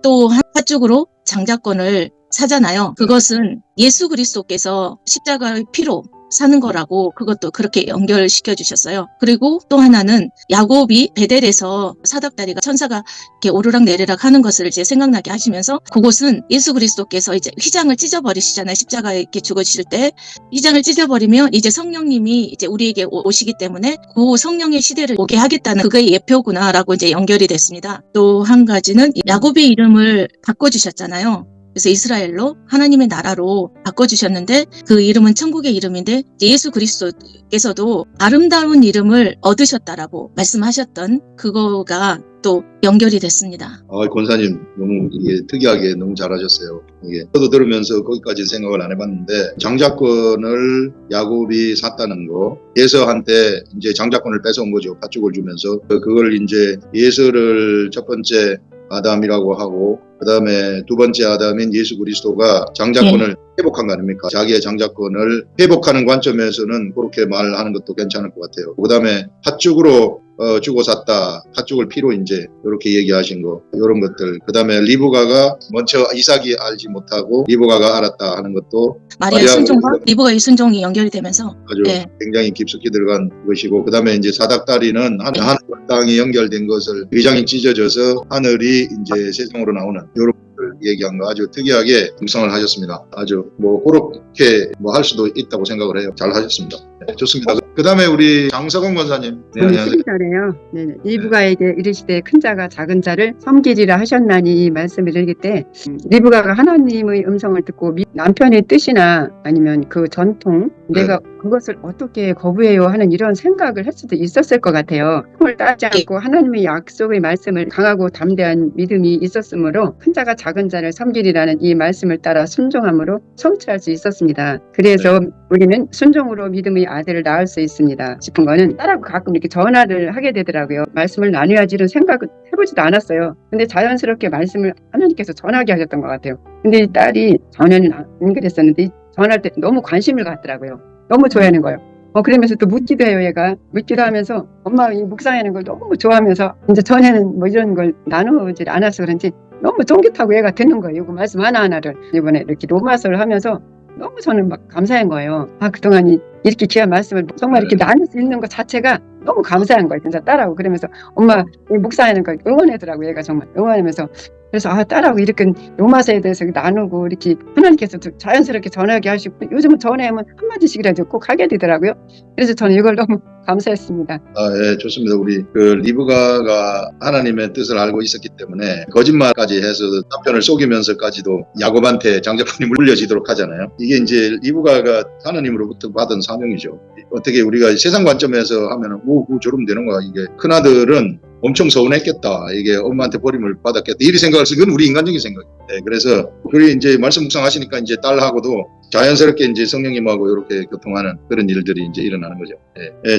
또 한쪽으로 장자권을 사잖아요. 그것은 예수 그리스도께서 십자가의 피로 사는 거라고 그것도 그렇게 연결시켜 주셨어요. 그리고 또 하나는 야곱이 베델에서 사닥다리가 천사가 이렇게 오르락 내리락 하는 것을 이제 생각나게 하시면서 그곳은 예수 그리스도께서 이제 휘장을 찢어버리시잖아요. 십자가에 이렇게 죽으실 때 휘장을 찢어버리면 이제 성령님이 이제 우리에게 오시기 때문에 그 성령의 시대를 오게 하겠다는 그거의 예표구나라고 이제 연결이 됐습니다. 또 한 가지는 야곱의 이름을 바꿔주셨잖아요. 그래서 이스라엘로 하나님의 나라로 바꿔주셨는데 그 이름은 천국의 이름인데 예수 그리스도께서도 아름다운 이름을 얻으셨다라고 말씀하셨던 그거가 또 연결이 됐습니다. 권사님 너무 이게 특이하게 너무 잘하셨어요. 이게 저도 들으면서 거기까지 생각을 안 해봤는데 장자권을 야곱이 샀다는 거 예서한테 이제 장자권을 뺏어온 거죠. 팥죽을 주면서 그걸 이제 예서를 첫 번째 아담이라고 하고 그 다음에 두 번째 아담인 예수 그리스도가 장자권을 회복한 거 아닙니까? 자기의 장자권을 회복하는 관점에서는 그렇게 말하는 것도 괜찮을 것 같아요. 그 다음에 팥죽으로 주고 샀다. 팥죽을 피로 이제 이렇게 얘기하신 거 이런 것들. 그 다음에 리브가가 먼저 이삭이 알지 못하고 리브가가 알았다 하는 것도 마리아의 순종과 리브가의 순종이 연결이 되면서 아주 굉장히 깊숙이 들어간 것이고 그 다음에 이제 사닥다리는 하늘 땅이 연결된 것을 휘장이 찢어져서 하늘이 이제 세상으로 나오는 이런 것들 얘기한 거 아주 특이하게 묵상을 하셨습니다. 아주 그렇게 할 수도 있다고 생각을 해요. 잘 하셨습니다. 좋습니다. 그 다음에 우리 장석원 권사님. 네, 안녕하세요. 12절에요. 네, 리브가에게 이르시되 큰 자가 작은 자를 섬기리라 하셨나니 이 말씀을 읽을 때 리브가가 하나님의 음성을 듣고 남편의 뜻이나 아니면 그 전통 내가 그것을 어떻게 거부해요 하는 이런 생각을 할 수도 있었을 것 같아요. 그걸 따지 않고 하나님의 약속의 말씀을 강하고 담대한 믿음이 있었으므로 큰 자가 작은 자를 섬기리라는 이 말씀을 따라 순종함으로 성취할 수 있었습니다. 그래서 우리는 순종으로 믿음의 아들을 낳을 수 있습니다 싶은 거는 딸하고 가끔 이렇게 전화를 하게 되더라고요. 말씀을 나눠야지 이런 생각은 해보지도 않았어요. 근데 자연스럽게 말씀을 하나님께서 전하게 하셨던 것 같아요. 근데 이 딸이 전화는 안 그랬었는데 전화할 때 너무 관심을 갖더라고요. 너무 좋아하는 거예요. 그러면서 또 묻기도 해요. 얘가 묻기도 하면서 엄마 이 묵상하는 걸 너무 좋아하면서 이제 전에는 뭐 이런 걸 나누질 않아서 그런지 너무 쫑긋하고 얘가 듣는 거예요. 이거 말씀 하나하나를 이번에 이렇게 로마서를 하면서 너무 저는 막 감사한 거예요. 그동안 이렇게 귀한 말씀을 정말 이렇게 나눌 수 있는 것 자체가 너무 감사한 거예요. 진짜 딸하고 그러면서 엄마 묵상하는 거 응원하더라고요. 얘가 정말 응원하면서. 그래서 딸하고 이렇게 로마서에 대해서 나누고 이렇게 하나님께서 자연스럽게 전하게 하시고 요즘은 전화하면 한마디씩이라도 꼭 하게 되더라고요. 그래서 저는 이걸 너무 감사했습니다. 예, 좋습니다. 우리 리브가가 하나님의 뜻을 알고 있었기 때문에 거짓말까지 해서 남편을 속이면서까지도 야곱한테 장자권이 물려지도록 하잖아요. 이게 이제 리브가가 하나님으로부터 받은 사명이죠. 어떻게 우리가 세상 관점에서 하면은 저러면 되는 거야. 이게 큰아들은 엄청 서운했겠다. 이게 엄마한테 버림을 받았겠다. 이렇게 생각할 수, 이건 우리 인간적인 생각이에요. 그래서, 그리 이제 말씀 묵상하시니까 이제 딸하고도 자연스럽게 이제 성령님하고 이렇게 교통하는 그런 일들이 이제 일어나는 거죠.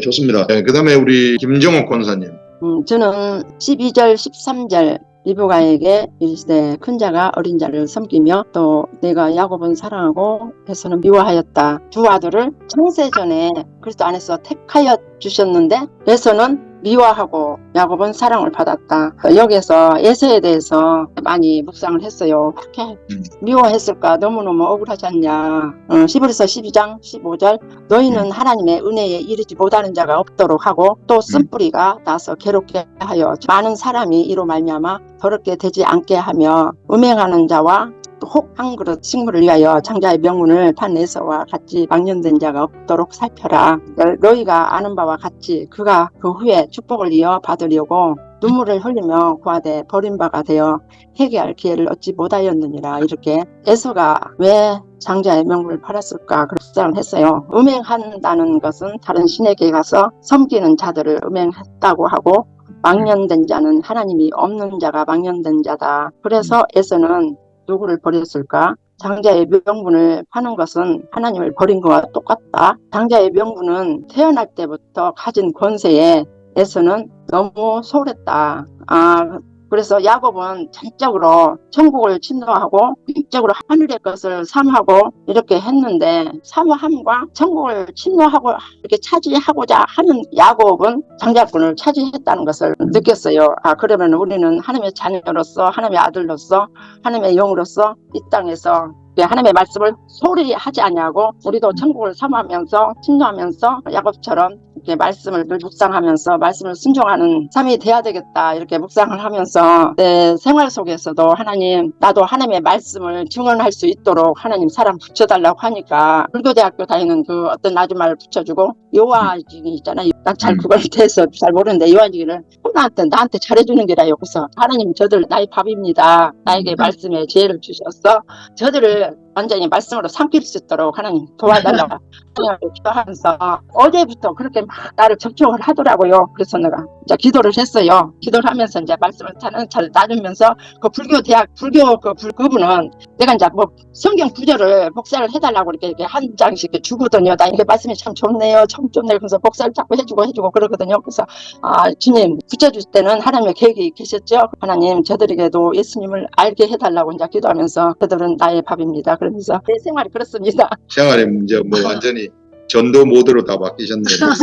좋습니다. 그 다음에 우리 김정옥 권사님. 저는 12절, 13절 리브가에게 이르시되 큰 자가 어린 자를 섬기며 또 내가 야곱은 사랑하고 에서는 미워하였다. 두 아들을 창세전에 그리스도 안에서 택하여 주셨는데 에서는 미워하고 야곱은 사랑을 받았다. 여기에서 에서에 대해서 많이 묵상을 했어요. 그렇게 미워했을까? 너무너무 억울하지 않냐. 히브리서 12장 15절 너희는 하나님의 은혜에 이르지 못하는 자가 없도록 하고 또 쓴뿌리가 나서 괴롭게 하여 많은 사람이 이로 말미암아 더럽게 되지 않게 하며 음행하는 자와 혹 한 그릇 식물을 위하여 장자의 명분을 판 에서와 같이 망령된 자가 없도록 살펴라. 너희가 아는 바와 같이 그가 그 후에 축복을 이어 받으려고 눈물을 흘리며 구하되 버린 바가 되어 회개할 기회를 얻지 못하였느니라. 이렇게 에서가 왜 장자의 명분을 팔았을까 그런 묵상을 했어요. 음행한다는 것은 다른 신에게 가서 섬기는 자들을 음행했다고 하고 망령된 자는 하나님이 없는 자가 망령된 자다. 그래서 에서는 누구를 버렸을까? 장자의 명분을 파는 것은 하나님을 버린 것과 똑같다. 장자의 명분은 태어날 때부터 가진 권세에 에서는 너무 소홀했다. 그래서 야곱은 전적으로 천국을 침노하고 전적으로 하늘의 것을 사모하고 이렇게 했는데 사모함과 천국을 침노하고 이렇게 차지하고자 하는 야곱은 장자권을 차지했다는 것을 느꼈어요. 그러면 우리는 하나님의 자녀로서 하나님의 아들로서 하나님의 영으로서 이 땅에서 하나님의 말씀을 소홀히 하지 않냐고 우리도 천국을 사모하면서 침노하면서 야곱처럼 이렇게 말씀을 늘 묵상하면서 말씀을 순종하는 삶이 돼야 되겠다 이렇게 묵상을 하면서 내 생활 속에서도 하나님 나도 하나님의 말씀을 증언할 수 있도록 하나님 사람 붙여달라고 하니까 불교대학교 다니는 그 어떤 아줌마를 붙여주고 요한이기 있잖아요. 난 잘 그걸 대해서 잘 모르는데 요한이기를 나한테 잘해주는 게라요. 그래서 하나님 저들 나의 밥입니다. 나에게 말씀의 지혜를 주셔서 저들을 완전히 말씀으로 삼킬 수 있도록 하나님 도와달라고 기도하면서 어제부터 그렇게 막 나를 접촉을 하더라고요. 그래서 내가 이제 기도를 했어요. 기도를 하면서 이제 말씀을 잘 따르면서 그 그분은 내가 이제 뭐 성경 구절을 복사를 해달라고 이렇게 한 장씩 이렇게 주거든요. 나 이게 말씀이 참 좋네요. 참 좋네요. 그래서 복사를 자꾸 해주고 그러거든요. 그래서 주님 붙여줄 때는 하나님의 계획이 계셨죠. 하나님 저들에게도 예수님을 알게 해달라고 이제 기도하면서 저들은 나의 밥입니다. 그러면서 내 생활이 그렇습니다. 생활의 문제 완전히 전도 모드로 다 바뀌셨네요.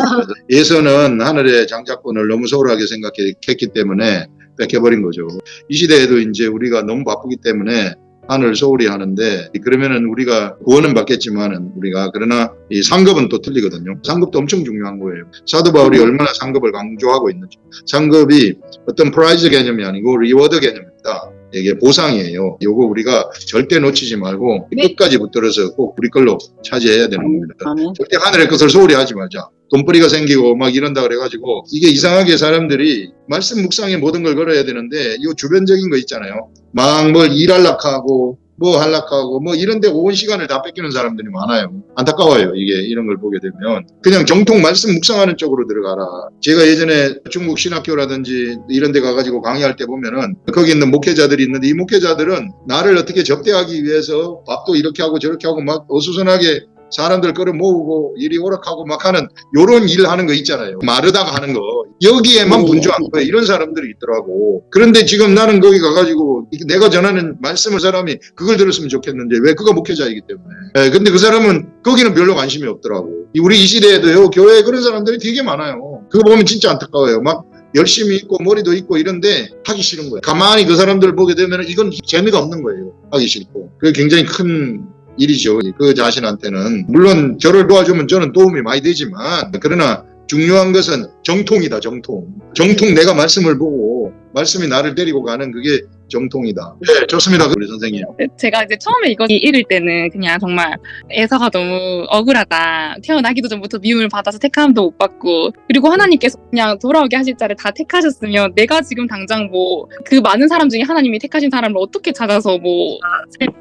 예서는 하늘의 장자권을 너무 소홀하게 생각했기 때문에 뺏겨버린 거죠. 이 시대에도 이제 우리가 너무 바쁘기 때문에 하늘 소홀히 하는데 그러면은 우리가 구원은 받겠지만은 우리가 그러나 이 상급은 또 틀리거든요. 상급도 엄청 중요한 거예요. 사도 바울이 얼마나 상급을 강조하고 있는지. 상급이 어떤 프라이즈 개념이 아니고 리워드 개념입니다. 이게 보상이에요. 요거 우리가 절대 놓치지 말고 끝까지 붙들어서 꼭 우리 걸로 차지해야 되는 겁니다. 절대 하늘의 것을 소홀히 하지 말자. 돈벌이가 생기고 막 이런다 그래가지고 이게 이상하게 사람들이 말씀 묵상에 모든 걸 걸어야 되는데 이 주변적인 거 있잖아요. 막 뭘 일하려고 하고 뭐 하려고 뭐 이런데 온 시간을 다 뺏기는 사람들이 많아요. 안타까워요. 이게 이런 걸 보게 되면 그냥 정통 말씀 묵상하는 쪽으로 들어가라. 제가 예전에 중국 신학교라든지 이런 데 가가지고 강의할 때 보면은 거기 있는 목회자들이 있는데 이 목회자들은 나를 어떻게 접대하기 위해서 밥도 이렇게 하고 저렇게 하고 막 어수선하게 사람들 끌어 모으고 이리 오락하고 막 하는 요런 일 하는 거 있잖아요. 마르다가 하는 거. 여기에만 분주한 거예요. 이런 사람들이 있더라고. 그런데 지금 나는 거기 가가지고 내가 전하는 말씀을 사람이 그걸 들었으면 좋겠는데 왜 그가 목회자이기 때문에. 근데 그 사람은 거기는 별로 관심이 없더라고. 우리 이 시대에도요. 교회에 그런 사람들이 되게 많아요. 그거 보면 진짜 안타까워요. 막 열심히 있고 머리도 있고 이런데 하기 싫은 거예요. 가만히 그 사람들을 보게 되면 이건 재미가 없는 거예요. 하기 싫고. 그게 굉장히 큰 일이죠. 그 자신한테는 물론 저를 도와주면 저는 도움이 많이 되지만 그러나 중요한 것은 정통이다, 정통. 정통 내가 말씀을 보고 말씀이 나를 데리고 가는 그게 정통이다. 네, 좋습니다. 우리 선생님. 제가 이제 처음에 이거 읽을 때는 그냥 정말 애서가 너무 억울하다. 태어나기도 전부터 미움을 받아서 택함도 못 받고, 그리고 하나님께서 그냥 돌아오게 하실 자를 다 택하셨으면 내가 지금 당장 뭐 그 많은 사람 중에 하나님이 택하신 사람을 어떻게 찾아서 뭐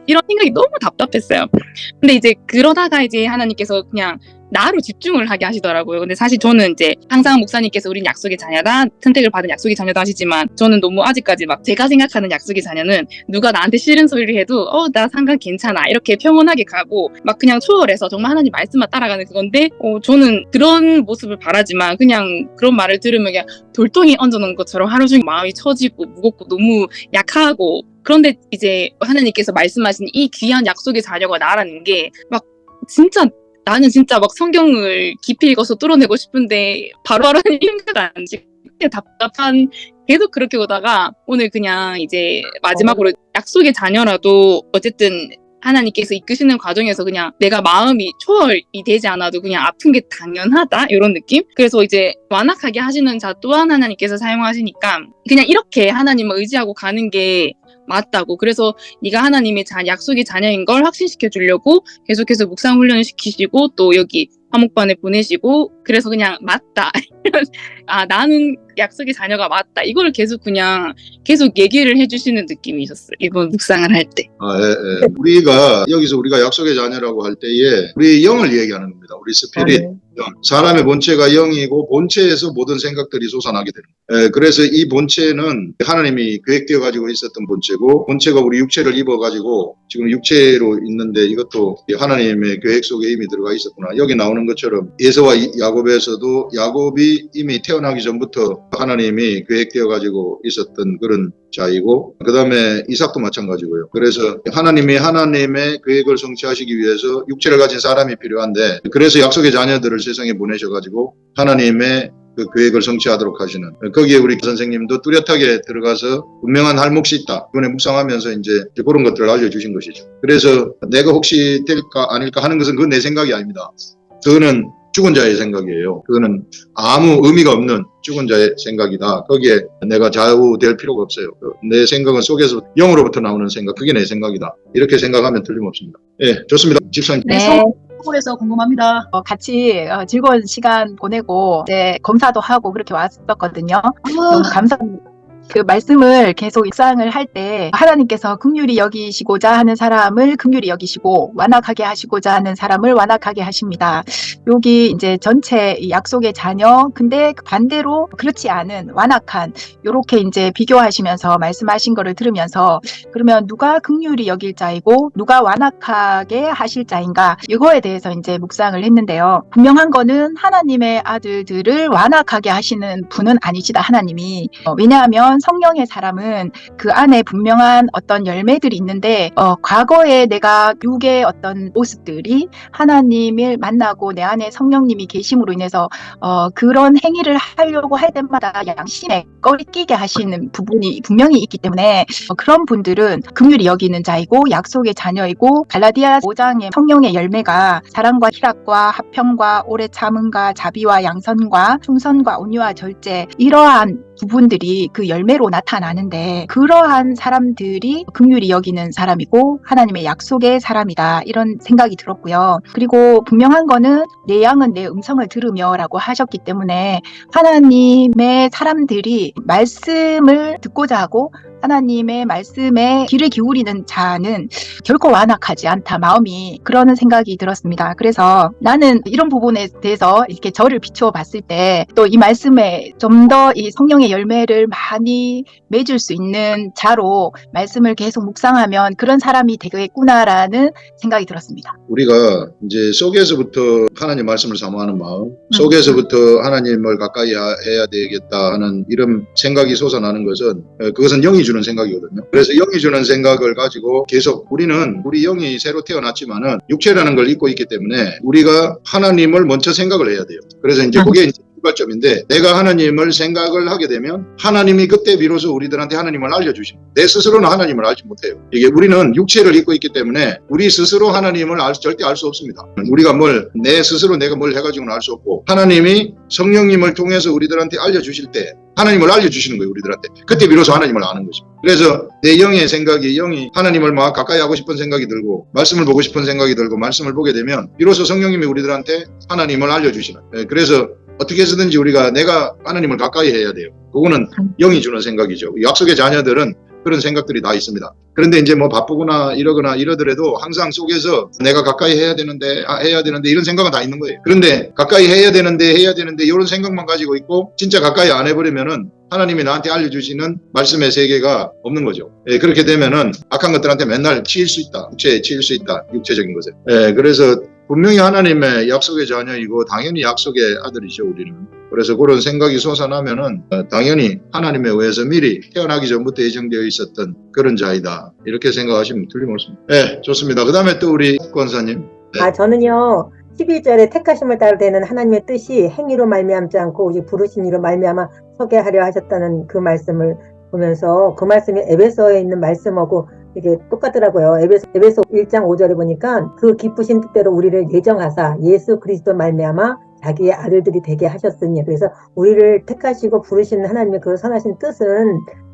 이런 생각이 너무 답답했어요. 근데 이제 그러다가 이제 하나님께서 그냥 나로 집중을 하게 하시더라고요. 근데 사실 저는 이제 항상 목사님께서 우린 약속의 자녀다, 선택을 받은 약속의 자녀다 하시지만, 저는 너무 아직까지 막 제가 생각하는 약속의 자녀는 누가 나한테 싫은 소리를 해도 나 상관 괜찮아 이렇게 평온하게 가고 막 그냥 초월해서 정말 하나님 말씀만 따라가는 그건데, 저는 그런 모습을 바라지만 그냥 그런 말을 들으면 그냥 돌덩이 얹어놓은 것처럼 하루 종일 마음이 처지고 무겁고 너무 약하고, 그런데 이제 하나님께서 말씀하신 이 귀한 약속의 자녀가 나라는 게 막 진짜 나는 진짜 막 성경을 깊이 읽어서 뚫어내고 싶은데 바로바로 힘가 안 지고 답답한, 계속 그렇게 오다가 오늘 그냥 이제 마지막으로 약속의 자녀라도 어쨌든 하나님께서 이끄시는 과정에서 그냥 내가 마음이 초월이 되지 않아도 그냥 아픈 게 당연하다 이런 느낌? 그래서 이제 완악하게 하시는 자 또한 하나님께서 사용하시니까 그냥 이렇게 하나님을 의지하고 가는 게 맞다고. 그래서 네가 하나님의 약속의 자녀인 걸 확신시켜 주려고 계속해서 묵상 훈련을 시키시고 또 여기 화목반에 보내시고, 그래서 그냥 맞다. 나는 약속의 자녀가 맞다. 이걸 계속 얘기를 해주시는 느낌이 있었어요. 이번 묵상을 할 때. 예. 우리가 여기서 우리가 약속의 자녀라고 할 때에 우리 영을 얘기하는 겁니다. 우리 스피릿. 영. 사람의 본체가 영이고 본체에서 모든 생각들이 솟아나게 되는 거예요. 그래서 이 본체는 하나님이 계획되어 가지고 있었던 본체고, 본체가 우리 육체를 입어 가지고 지금 육체로 있는데 이것도 하나님의 계획 속에 이미 들어가 있었구나. 여기 나오는 것처럼 에서와 야곱에서도 야곱이 이미 태어나기 전부터 하나님이 계획되어 가지고 있었던 그런 자이고, 그 다음에 이삭도 마찬가지고요. 그래서 하나님이 하나님의 계획을 성취하시기 위해서 육체를 가진 사람이 필요한데, 그래서 약속의 자녀들을 세상에 보내셔가지고 하나님의 그 계획을 성취하도록 하시는, 거기에 우리 선생님도 뚜렷하게 들어가서 분명한 할 몫이 있다. 이번에 묵상하면서 이제 그런 것들을 알려주신 것이죠. 그래서 내가 혹시 될까 아닐까 하는 것은 그건 내 생각이 아닙니다. 그거는 죽은 자의 생각이에요. 그거는 아무 의미가 없는 죽은 자의 생각이다. 거기에 내가 좌우될 필요가 없어요. 내 생각은 속에서 영으로부터 나오는 생각, 그게 내 생각이다. 이렇게 생각하면 틀림없습니다. 예, 좋습니다. 집사님. 네. 서울에서 궁금합니다. 같이 즐거운 시간 보내고 이제 검사도 하고 그렇게 왔었거든요. 너무 감사합니다. 그 말씀을 계속 묵상을 할 때 하나님께서 긍휼히 여기시고자 하는 사람을 긍휼히 여기시고 완악하게 하시고자 하는 사람을 완악하게 하십니다. 여기 이제 전체 이 약속의 자녀, 근데 반대로 그렇지 않은 완악한, 요렇게 이제 비교하시면서 말씀하신 거를 들으면서 그러면 누가 긍휼히 여길 자이고 누가 완악하게 하실 자인가, 이거에 대해서 이제 묵상을 했는데요. 분명한 거는 하나님의 아들들을 완악하게 하시는 분은 아니시다, 하나님이. 왜냐하면 성령의 사람은 그 안에 분명한 어떤 열매들이 있는데, 과거에 내가 육의 어떤 모습들이 하나님을 만나고 내 안에 성령님이 계심으로 인해서 그런 행위를 하려고 할 때마다 양심에 꺼리끼게 하시는 부분이 분명히 있기 때문에 그런 분들은 긍휼히 여기는 자이고 약속의 자녀이고, 갈라디아 5장의 성령의 열매가 사랑과 희락과 화평과 오래 참음과 자비와 양선과 충선과 온유와 절제, 이러한 부분들이 그 열매로 나타나는데, 그러한 사람들이 긍휼히 여기는 사람이고 하나님의 약속의 사람이다, 이런 생각이 들었고요. 그리고 분명한 거는 내 양은 내 음성을 들으며 라고 하셨기 때문에 하나님의 사람들이 말씀을 듣고자 하고 하나님의 말씀에 귀를 기울이는 자는 결코 완악하지 않다, 마음이. 그러는 생각이 들었습니다. 그래서 나는 이런 부분에 대해서 이렇게 저를 비추어 봤을 때 또 이 말씀에 좀 더 이 성령의 열매를 많이 맺을 수 있는 자로 말씀을 계속 묵상하면 그런 사람이 되겠구나라는 생각이 들었습니다. 우리가 이제 속에서부터 하나님 말씀을 사모하는 마음, 속에서부터 하나님을 가까이 해야 되겠다 하는 이런 생각이 솟아나는 것은, 그것은 영이 주는 생각이거든요. 그래서 영이 주는 생각을 가지고 계속 우리 영이 새로 태어났지만은 육체라는 걸 잊고 있기 때문에 우리가 하나님을 먼저 생각을 해야 돼요. 그래서 이제 그게 출발점인데 내가 하나님을 생각을 하게 되면 하나님이 그때 비로소 우리들한테 하나님을 알려주십니다. 내 스스로는 하나님을 알지 못해요. 이게 우리는 육체를 입고 있기 때문에 우리 스스로 하나님을 절대 알 수 없습니다. 우리가 내 스스로 내가 뭘 해가지고는 알 수 없고 하나님이 성령님을 통해서 우리들한테 알려주실 때 하나님을 알려주시는 거예요. 우리들한테. 그때 비로소 하나님을 아는 것입니다. 그래서 내 영의 생각이 영이 하나님을 막 가까이 하고 싶은 생각이 들고 말씀을 보고 싶은 생각이 들고 말씀을 보게 되면 비로소 성령님이 우리들한테 하나님을 알려주시는. 그래서 어떻게 해서든지 우리가 내가 하나님을 가까이 해야 돼요. 그거는 영이 주는 생각이죠. 약속의 자녀들은 그런 생각들이 다 있습니다. 그런데 이제 바쁘거나 이러거나 이러더라도 항상 속에서 내가 가까이 해야 되는데 이런 생각은 다 있는 거예요. 그런데 가까이 해야 되는데 이런 생각만 가지고 있고 진짜 가까이 안 해버리면은 하나님이 나한테 알려주시는 말씀의 세계가 없는 거죠. 그렇게 되면은 악한 것들한테 맨날 치일 수 있다. 육체에 치일 수 있다. 육체적인 것에. 그래서 분명히 하나님의 약속의 자녀이고 당연히 약속의 아들이죠, 우리는. 그래서 그런 생각이 솟아나면은 당연히 하나님에 의해서 미리 태어나기 전부터 예정되어 있었던 그런 자이다. 이렇게 생각하시면 틀림없습니다. 네, 좋습니다. 그 다음에 또 우리 권사님. 네. 저는요. 11절에 택하심을 따라 되는 하나님의 뜻이 행위로 말미암지 않고 오직 부르신 이로 말미암아 서게 하려 하셨다는 그 말씀을 보면서 그 말씀이 에베소에 있는 말씀하고 이게 똑같더라고요. 에베소 1장 5절에 보니까 그 기쁘신 뜻대로 우리를 예정하사 예수 그리스도 말미암아 자기의 아들들이 되게 하셨으니. 그래서 우리를 택하시고 부르시는 하나님의 그 선하신 뜻은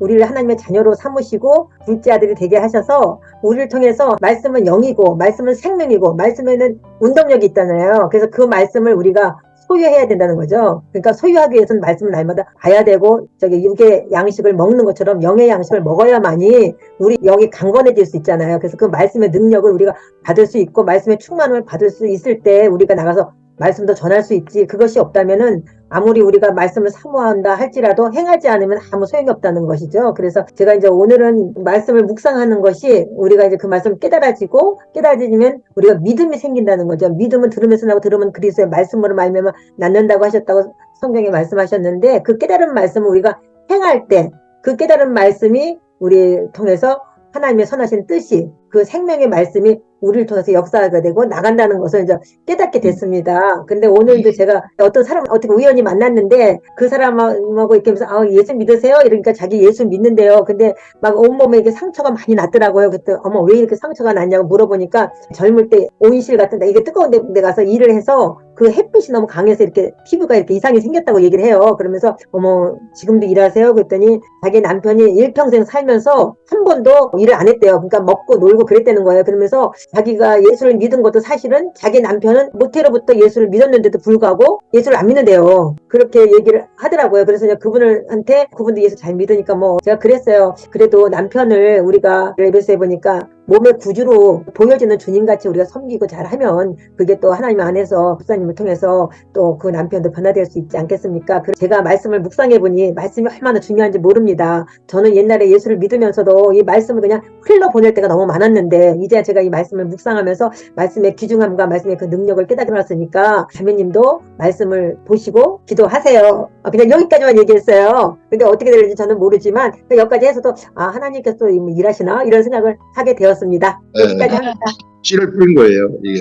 우리를 하나님의 자녀로 삼으시고 둘째 아들이 되게 하셔서 우리를 통해서 말씀은 영이고 말씀은 생명이고 말씀에는 운동력이 있잖아요. 그래서 그 말씀을 우리가 소유해야 된다는 거죠. 그러니까 소유하기 위해서는 말씀을 날마다 봐야 되고 육의 양식을 먹는 것처럼 영의 양식을 먹어야만이 우리 영이 강건해질 수 있잖아요. 그래서 그 말씀의 능력을 우리가 받을 수 있고 말씀의 충만함을 받을 수 있을 때 우리가 나가서 말씀도 전할 수 있지. 그것이 없다면은 아무리 우리가 말씀을 사모한다 할지라도 행하지 않으면 아무 소용이 없다는 것이죠. 그래서 제가 이제 오늘은 말씀을 묵상하는 것이 우리가 이제 그 말씀을 깨달아지면 우리가 믿음이 생긴다는 거죠. 믿음은 들으면서 나고 들으면 그리스도의 말씀으로 말미암아 낳는다고 하셨다고 성경에 말씀하셨는데 그 깨달은 말씀을 우리가 행할 때 그 깨달은 말씀이 우리 통해서 하나님의 선하신 뜻이 그 생명의 말씀이 우리를 통해서 역사하게 되고 나간다는 것을 이제 깨닫게 됐습니다. 근데 오늘도 제가 어떤 사람 어떻게 우연히 만났는데 그 사람하고 이렇게 하면서 예수 믿으세요? 이러니까 자기 예수 믿는데요. 근데 막 온몸에 이렇게 상처가 많이 났더라고요. 그때 어머 왜 이렇게 상처가 났냐고 물어보니까 젊을 때 온실 같은 데 이게 뜨거운 데 가서 일을 해서 그 햇빛이 너무 강해서 이렇게 피부가 이렇게 이상이 생겼다고 얘기를 해요. 그러면서 어머 지금도 일하세요? 그랬더니 자기 남편이 일평생 살면서 한 번도 일을 안 했대요. 그러니까 먹고 놀고 그랬다는 거예요. 그러면서 자기가 예수를 믿은 것도 사실은 자기 남편은 모태로부터 예수를 믿었는데도 불구하고 예수를 안 믿는데요. 그렇게 얘기를 하더라고요. 그래서 그분도 예수 잘 믿으니까 제가 그랬어요. 그래도 남편을 우리가 에베소에 보니까 몸의 구주로 보여지는 주님같이 우리가 섬기고 잘하면 그게 또 하나님 안에서 목사님을 통해서 또 그 남편도 변화될 수 있지 않겠습니까? 제가 말씀을 묵상해보니 말씀이 얼마나 중요한지 모릅니다. 저는 옛날에 예수를 믿으면서도 이 말씀을 그냥 흘러보낼 때가 너무 많았는데 이제 제가 이 말씀을 묵상하면서 말씀의 귀중함과 말씀의 그 능력을 깨달았으니까 자매님도 말씀을 보시고 기도하세요. 그냥 여기까지만 얘기했어요. 근데 어떻게 될지 저는 모르지만 여기까지 해서도 하나님께서 또 일하시나 이런 생각을 하게 되었습니다. 여기까지 합니다. 씨를 뿌린 거예요. 이게.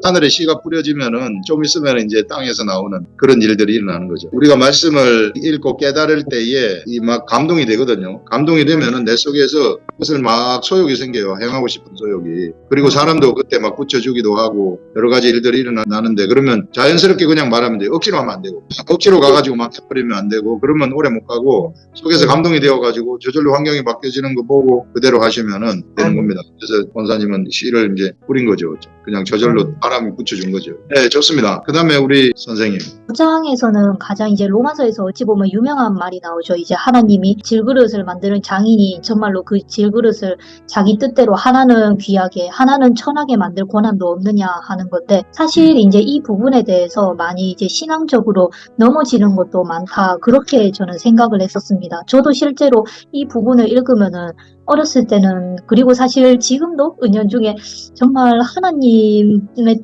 하늘에 씨가 뿌려지면은 좀 있으면 이제 땅에서 나오는 그런 일들이 일어나는 거죠. 우리가 말씀을 읽고 깨달을 때에 막 감동이 되거든요. 감동이 되면은 내 속에서 그것을 막 소욕이 생겨요. 행하고 싶은 소욕이. 그리고 사람도 그때 막 붙여주기도 하고 여러 가지 일들이 일어나는데 그러면 자연스럽게 그냥 말하면 돼요. 억지로 하면 안 되고. 억지로 가가지고 막 해버리면 안 되고 그러면 오래 못 가고 속에서 감동이 되어가지고 저절로 환경이 바뀌어지는 거 보고 그대로 하시면은 되는 겁니다. 그래서 권사님은 씨를 이제 뿌린 거죠. 그냥 저절로 바람이 붙여준 거죠. 네, 좋습니다. 그 다음에 우리 선생님. 9장에서는 가장 이제 로마서에서 어찌 보면 유명한 말이 나오죠. 이제 하나님이 질그릇을 만드는 장인이 정말로 그 질그릇을 자기 뜻대로 하나는 귀하게, 하나는 천하게 만들 권한도 없느냐 하는 건데 사실 이제 이 부분에 대해서 많이 이제 신앙적으로 넘어지는 것도 많다. 그렇게 저는 생각을 했었습니다. 저도 실제로 이 부분을 읽으면은 어렸을 때는 그리고 사실 지금도 은연중에 정말 하나님의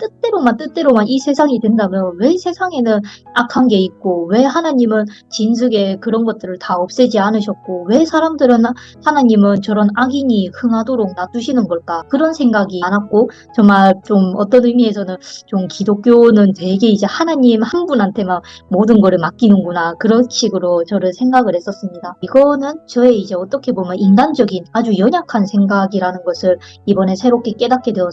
뜻대로만 이 세상이 된다면 왜 세상에는 악한 게 있고 왜 하나님은 진즉에 그런 것들을 다 없애지 않으셨고 왜 사람들은 하나님은 저런 악인이 흥하도록 놔두시는 걸까? 그런 생각이 많았고 정말 좀 어떤 의미에서는 좀 기독교는 되게 이제 하나님 한 분한테만 모든 거를 맡기는구나 그런 식으로 저를 생각을 했었습니다. 이거는 저의 이제 어떻게 보면 인간적인 아주 연약한 생각이라는 것을 이번에 새롭게 깨닫게 되었습니다.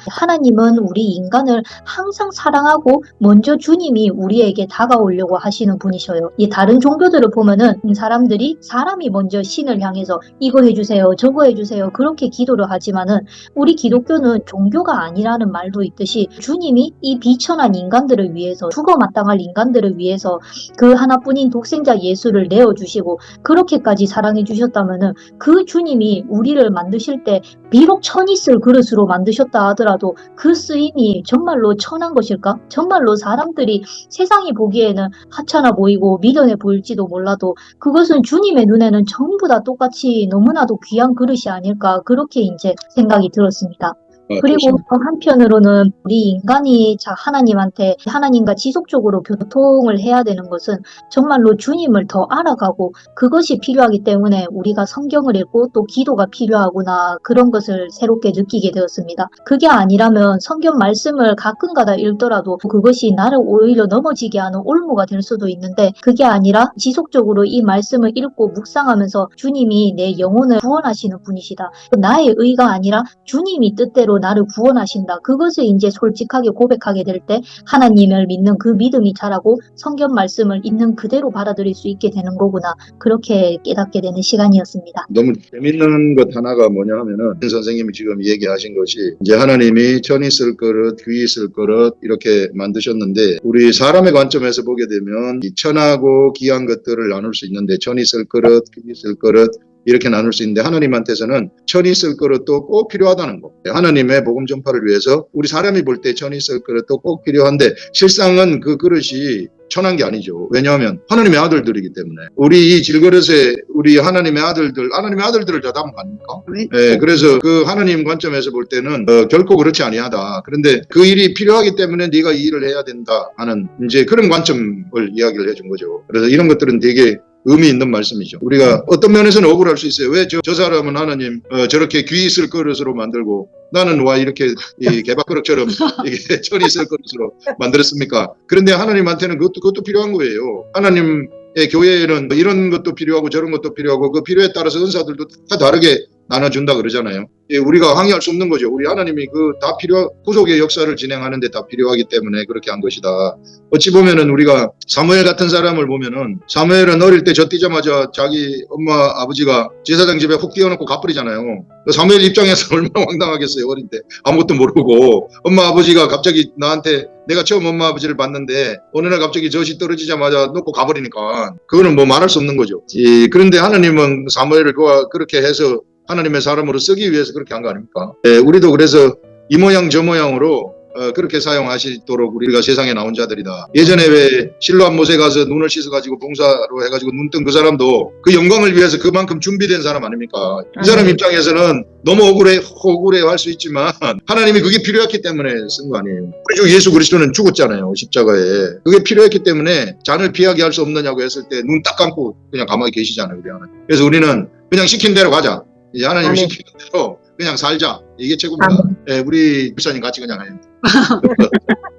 하나님은 우리 인간을 항상 사랑하고 먼저 주님이 우리에게 다가오려고 하시는 분이셔요. 이 다른 종교들을 보면은 사람들이 사람이 먼저 신을 향해서 이거 해주세요 저거 해주세요 그렇게 기도를 하지만은 우리 기독교는 종교가 아니라는 말도 있듯이 주님이 이 비천한 인간들을 위해서 죽어 마땅할 인간들을 위해서 그 하나뿐인 독생자 예수를 내어주시고 그렇게까지 사랑해 주셨다면은 그 주님이 우리를 만드실 때 비록 천이 쓸 그릇으로 만드셨다 하더라도 그 쓰임이 정말로 천한 것일까? 정말로 사람들이 세상이 보기에는 하찮아 보이고 미련해 보일지도 몰라도 그것은 주님의 눈에는 전부 다 똑같이 너무나도 귀한 그릇이 아닐까 그렇게 이제 생각이 들었습니다. 그리고 한편으로는 우리 인간이 하나님한테 하나님과 지속적으로 교통을 해야 되는 것은 정말로 주님을 더 알아가고 그것이 필요하기 때문에 우리가 성경을 읽고 또 기도가 필요하구나 그런 것을 새롭게 느끼게 되었습니다. 그게 아니라면 성경 말씀을 가끔가다 읽더라도 그것이 나를 오히려 넘어지게 하는 올무가 될 수도 있는데 그게 아니라 지속적으로 이 말씀을 읽고 묵상하면서 주님이 내 영혼을 구원하시는 분이시다. 나의 의가 아니라 주님이 뜻대로 나를 구원하신다. 그것을 이제 솔직하게 고백하게 될 때 하나님을 믿는 그 믿음이 자라고 성경 말씀을 있는 그대로 받아들일 수 있게 되는 거구나. 그렇게 깨닫게 되는 시간이었습니다. 너무 재밌는 것 하나가 뭐냐 하면은 선생님이 지금 얘기하신 것이 이제 하나님이 천이 쓸 그릇, 귀히 쓸 그릇 이렇게 만드셨는데 우리 사람의 관점에서 보게 되면 이 천하고 귀한 것들을 나눌 수 있는데 천이 쓸 그릇, 귀히 쓸 그릇 이렇게 나눌 수 있는데 하나님한테서는 천이 쓸 그릇도 꼭 필요하다는 거. 하나님의 복음 전파를 위해서 우리 사람이 볼 때 천이 쓸 그릇도 꼭 필요한데 실상은 그 그릇이 천한 게 아니죠. 왜냐하면 하나님의 아들들이기 때문에 우리 이 질그릇에 우리 하나님의 아들들을 여담 아닙니까? 네, 그래서 그 하나님 관점에서 볼 때는 결코 그렇지 아니하다. 그런데 그 일이 필요하기 때문에 네가 이 일을 해야 된다 하는 이제 그런 관점을 이야기를 해준 거죠. 그래서 이런 것들은 되게 의미 있는 말씀이죠. 우리가 어떤 면에서는 억울할 수 있어요. 왜 저 사람은 하나님 저렇게 귀 있을 그릇으로 만들고 나는 와 이렇게 이 개밥그릇처럼 이게 천이 있을 그릇으로 만들었습니까? 그런데 하나님한테는 그것도 필요한 거예요. 하나님의 교회에는 이런 것도 필요하고 저런 것도 필요하고 그 필요에 따라서 은사들도 다 다르게 나눠준다 그러잖아요. 우리가 항의할 수 없는 거죠. 우리 하나님이 다 구속의 역사를 진행하는데 다 필요하기 때문에 그렇게 한 것이다. 어찌 보면은 우리가 사무엘 같은 사람을 보면은 사무엘은 어릴 때 젖뛰자마자 자기 엄마 아버지가 제사장 집에 훅 뛰어놓고 가버리잖아요. 사무엘 입장에서 얼마나 황당하겠어요. 어릴 때 아무것도 모르고 엄마 아버지가 갑자기 나한테 내가 처음 엄마 아버지를 봤는데 어느 날 갑자기 젖이 떨어지자마자 놓고 가버리니까 그거는 뭐 말할 수 없는 거죠. 그런데 하나님은 사무엘을 그렇게 해서 하나님의 사람으로 쓰기 위해서 그렇게 한 거 아닙니까? 우리도 그래서 이 모양 저 모양으로 그렇게 사용하시도록 우리가 세상에 나온 자들이다. 예전에 왜 실로암 못에 가서 눈을 씻어가지고 봉사로 해가지고 눈 뜬 그 사람도 그 영광을 위해서 그만큼 준비된 사람 아닙니까? 이 사람 입장에서는 너무 억울해 할 수 있지만 하나님이 그게 필요했기 때문에 쓴 거 아니에요. 우리 주 예수 그리스도는 죽었잖아요. 십자가에. 그게 필요했기 때문에 잔을 피하게 할 수 없느냐고 했을 때 눈 딱 감고 그냥 가만히 계시잖아요. 우리 하나님. 그래서 우리는 그냥 시킨 대로 가자. 이제 하나님이 시키는 대로 그냥 살자. 이게 최고입니다. 우리 목사님 같이 그냥 해요.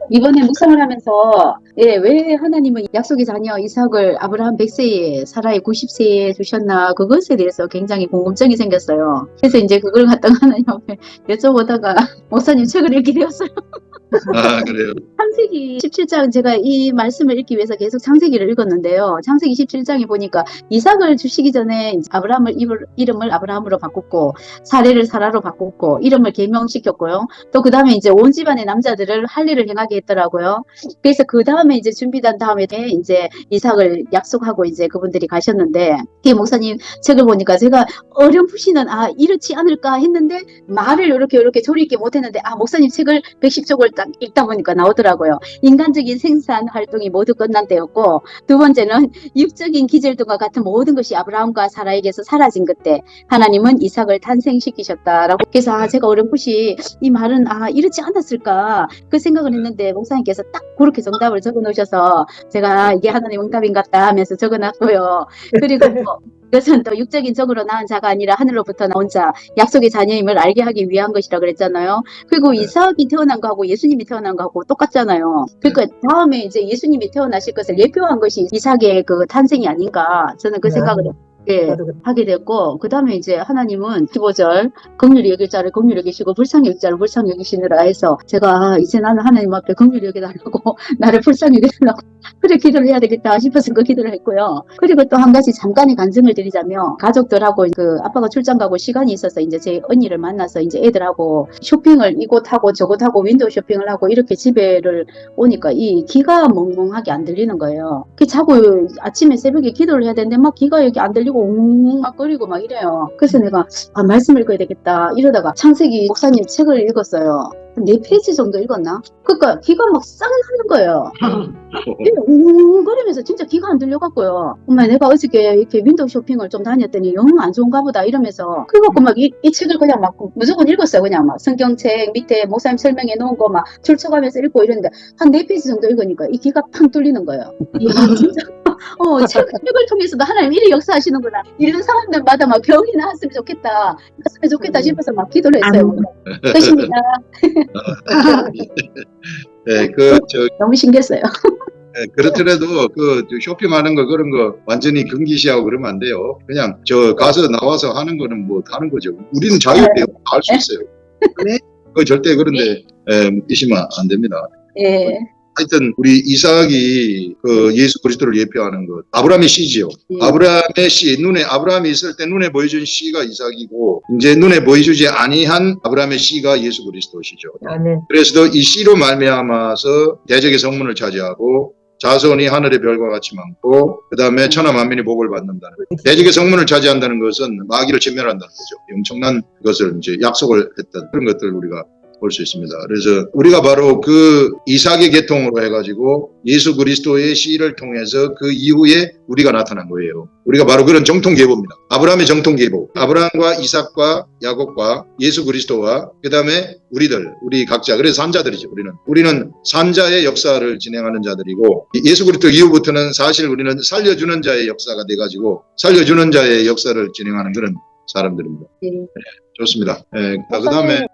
이번에 묵상을 하면서 왜 하나님은 약속의 자녀 이삭을 아브라함 100세에 사라의 90세에 주셨나 그것에 대해서 굉장히 궁금증이 생겼어요. 그래서 이제 그걸 갖다가 하나님 앞에 여쭤보다가 목사님 책을 읽게 되었어요. 아, 그래요? 창세기 17장 제가 이 말씀을 읽기 위해서 계속 창세기를 읽었는데요. 창세기 17장에 보니까 이삭을 주시기 전에 아브라함을 이름을 아브라함으로 바꿨고 사례를 사라로 바꿨고 이름을 개명시켰고요. 또 그 다음에 이제 온 집안의 남자들을 할 일을 행하게 했더라고요. 그래서 그 다음에 이제 준비된 다음에 이제 이삭을 약속하고 이제 그분들이 가셨는데 이 목사님 책을 보니까 제가 어렴풋이는 이렇지 않을까 했는데 말을 이렇게 조리 있게 못했는데 목사님 책을 110쪽을 딱 딱 읽다 보니까 나오더라고요. 인간적인 생산 활동이 모두 끝난 때였고, 두 번째는 육적인 기절등과 같은 모든 것이 아브라함과 사라에게서 사라진 그때 하나님은 이삭을 탄생시키셨다라고. 그래서 제가 어렴풋이 이 말은 이렇지 않았을까 그 생각을 했는데 목사님께서 딱 그렇게 정답을 적어 놓으셔서 제가 이게 하나님 응답인 것 같다 하면서 적어 놨고요. 그리고 이것은 또 육적인 적으로 낳은 자가 아니라 하늘로부터 나온 자, 약속의 자녀임을 알게 하기 위한 것이라 그랬잖아요. 그리고 이삭이 태어난 거하고 예수님이 태어난 거하고 똑같잖아요. 그러니까 다음에 이제 예수님이 태어나실 것을 예표한 것이 이삭의 그 탄생이 아닌가, 저는 그 생각을 하게 됐고, 그 다음에 이제 하나님은 15절 긍휼히 여길 자를 긍휼히 여기시고 불쌍히 여길 자를 불쌍히 여기시느라 해서, 제가 이제 나는 하나님 앞에 긍휼히 여겨달라고 나를 불쌍히 여겨달라고 그래 기도를 해야 되겠다 싶어서 그 기도를 했고요. 그리고 또 한 가지 잠깐의 간증을 드리자면, 가족들하고 그 아빠가 출장 가고 시간이 있어서 이제 제 언니를 만나서 이제 애들하고 쇼핑을 이곳하고 저곳하고 윈도우 쇼핑을 하고 이렇게 집에를 오니까 이 귀가 멍멍하게 안 들리는 거예요. 그 자고 아침에 새벽에 기도를 해야 되는데 막 귀가 여기 안 들리고 웅웅 막 거리고 막 이래요. 그래서 내가 말씀 읽어야 되겠다 이러다가 창세기 목사님 책을 읽었어요. 4페이지 정도 읽었나? 그러니까 귀가 막 쌍나는 거예요. 웅웅거리면서 진짜 귀가 안 들려갖고요. 엄마 내가 어저께 이렇게 윈도우 쇼핑을 좀 다녔더니 영 안 좋은가 보다 이러면서, 그래갖고 막 이 책을 그냥 막 무조건 읽었어요. 그냥 막 성경책 밑에 목사님 설명해 놓은 거 막 출처가면서 읽고 이러는데 한 4페이지 정도 읽으니까 이 귀가 팡 뚫리는 거예요. 이야 진짜 책을 통해서도 하나님 이리 역사하시는구나. 이런 사람들마다 막 병이 나았으면 좋겠다 싶어서 막 기도를 했어요. 끝입니다. 네, 너무 신기했어요. 네, 그렇더라도 쇼핑하는 거 그런 거 완전히 금기시하고 그러면 안 돼요. 그냥 가서 나와서 하는 거는 뭐 하는 거죠. 우리는 자유예요. 할 수 있어요. 그 절대 그런데 믿으시면 안 됩니다. 예. 하여튼 우리 이삭이 예수 그리스도를 예표하는 것, 아브라함의 씨지요. 아브라함의 씨, 아브라함이 있을 때 눈에 보여준 씨가 이삭이고, 이제 눈에 보여주지 아니한 아브라함의 씨가 예수 그리스도시죠. 그래서 이 씨로 말미암아서 대적의 성문을 차지하고 자손이 하늘의 별과 같이 많고, 그 다음에 천하 만민이 복을 받는다는 거죠. 대적의 성문을 차지한다는 것은 마귀를 진멸한다는 거죠. 엄청난 것을 이제 약속을 했던 그런 것들을 우리가 볼 수 있습니다. 그래서 우리가 바로 그 이삭의 계통으로 해가지고 예수 그리스도의 씨를 통해서 그 이후에 우리가 나타난 거예요. 우리가 바로 그런 정통계보입니다. 아브라함의 정통계보. 아브라함과 이삭과 야곱과 예수 그리스도와 그 다음에 우리 각자. 그래서 산자들이죠. 우리는 산자의 역사를 진행하는 자들이고, 예수 그리스도 이후부터는 사실 우리는 살려주는 자의 역사가 돼가지고 살려주는 자의 역사를 진행하는 그런 사람들입니다. 네, 좋습니다. 그 다음에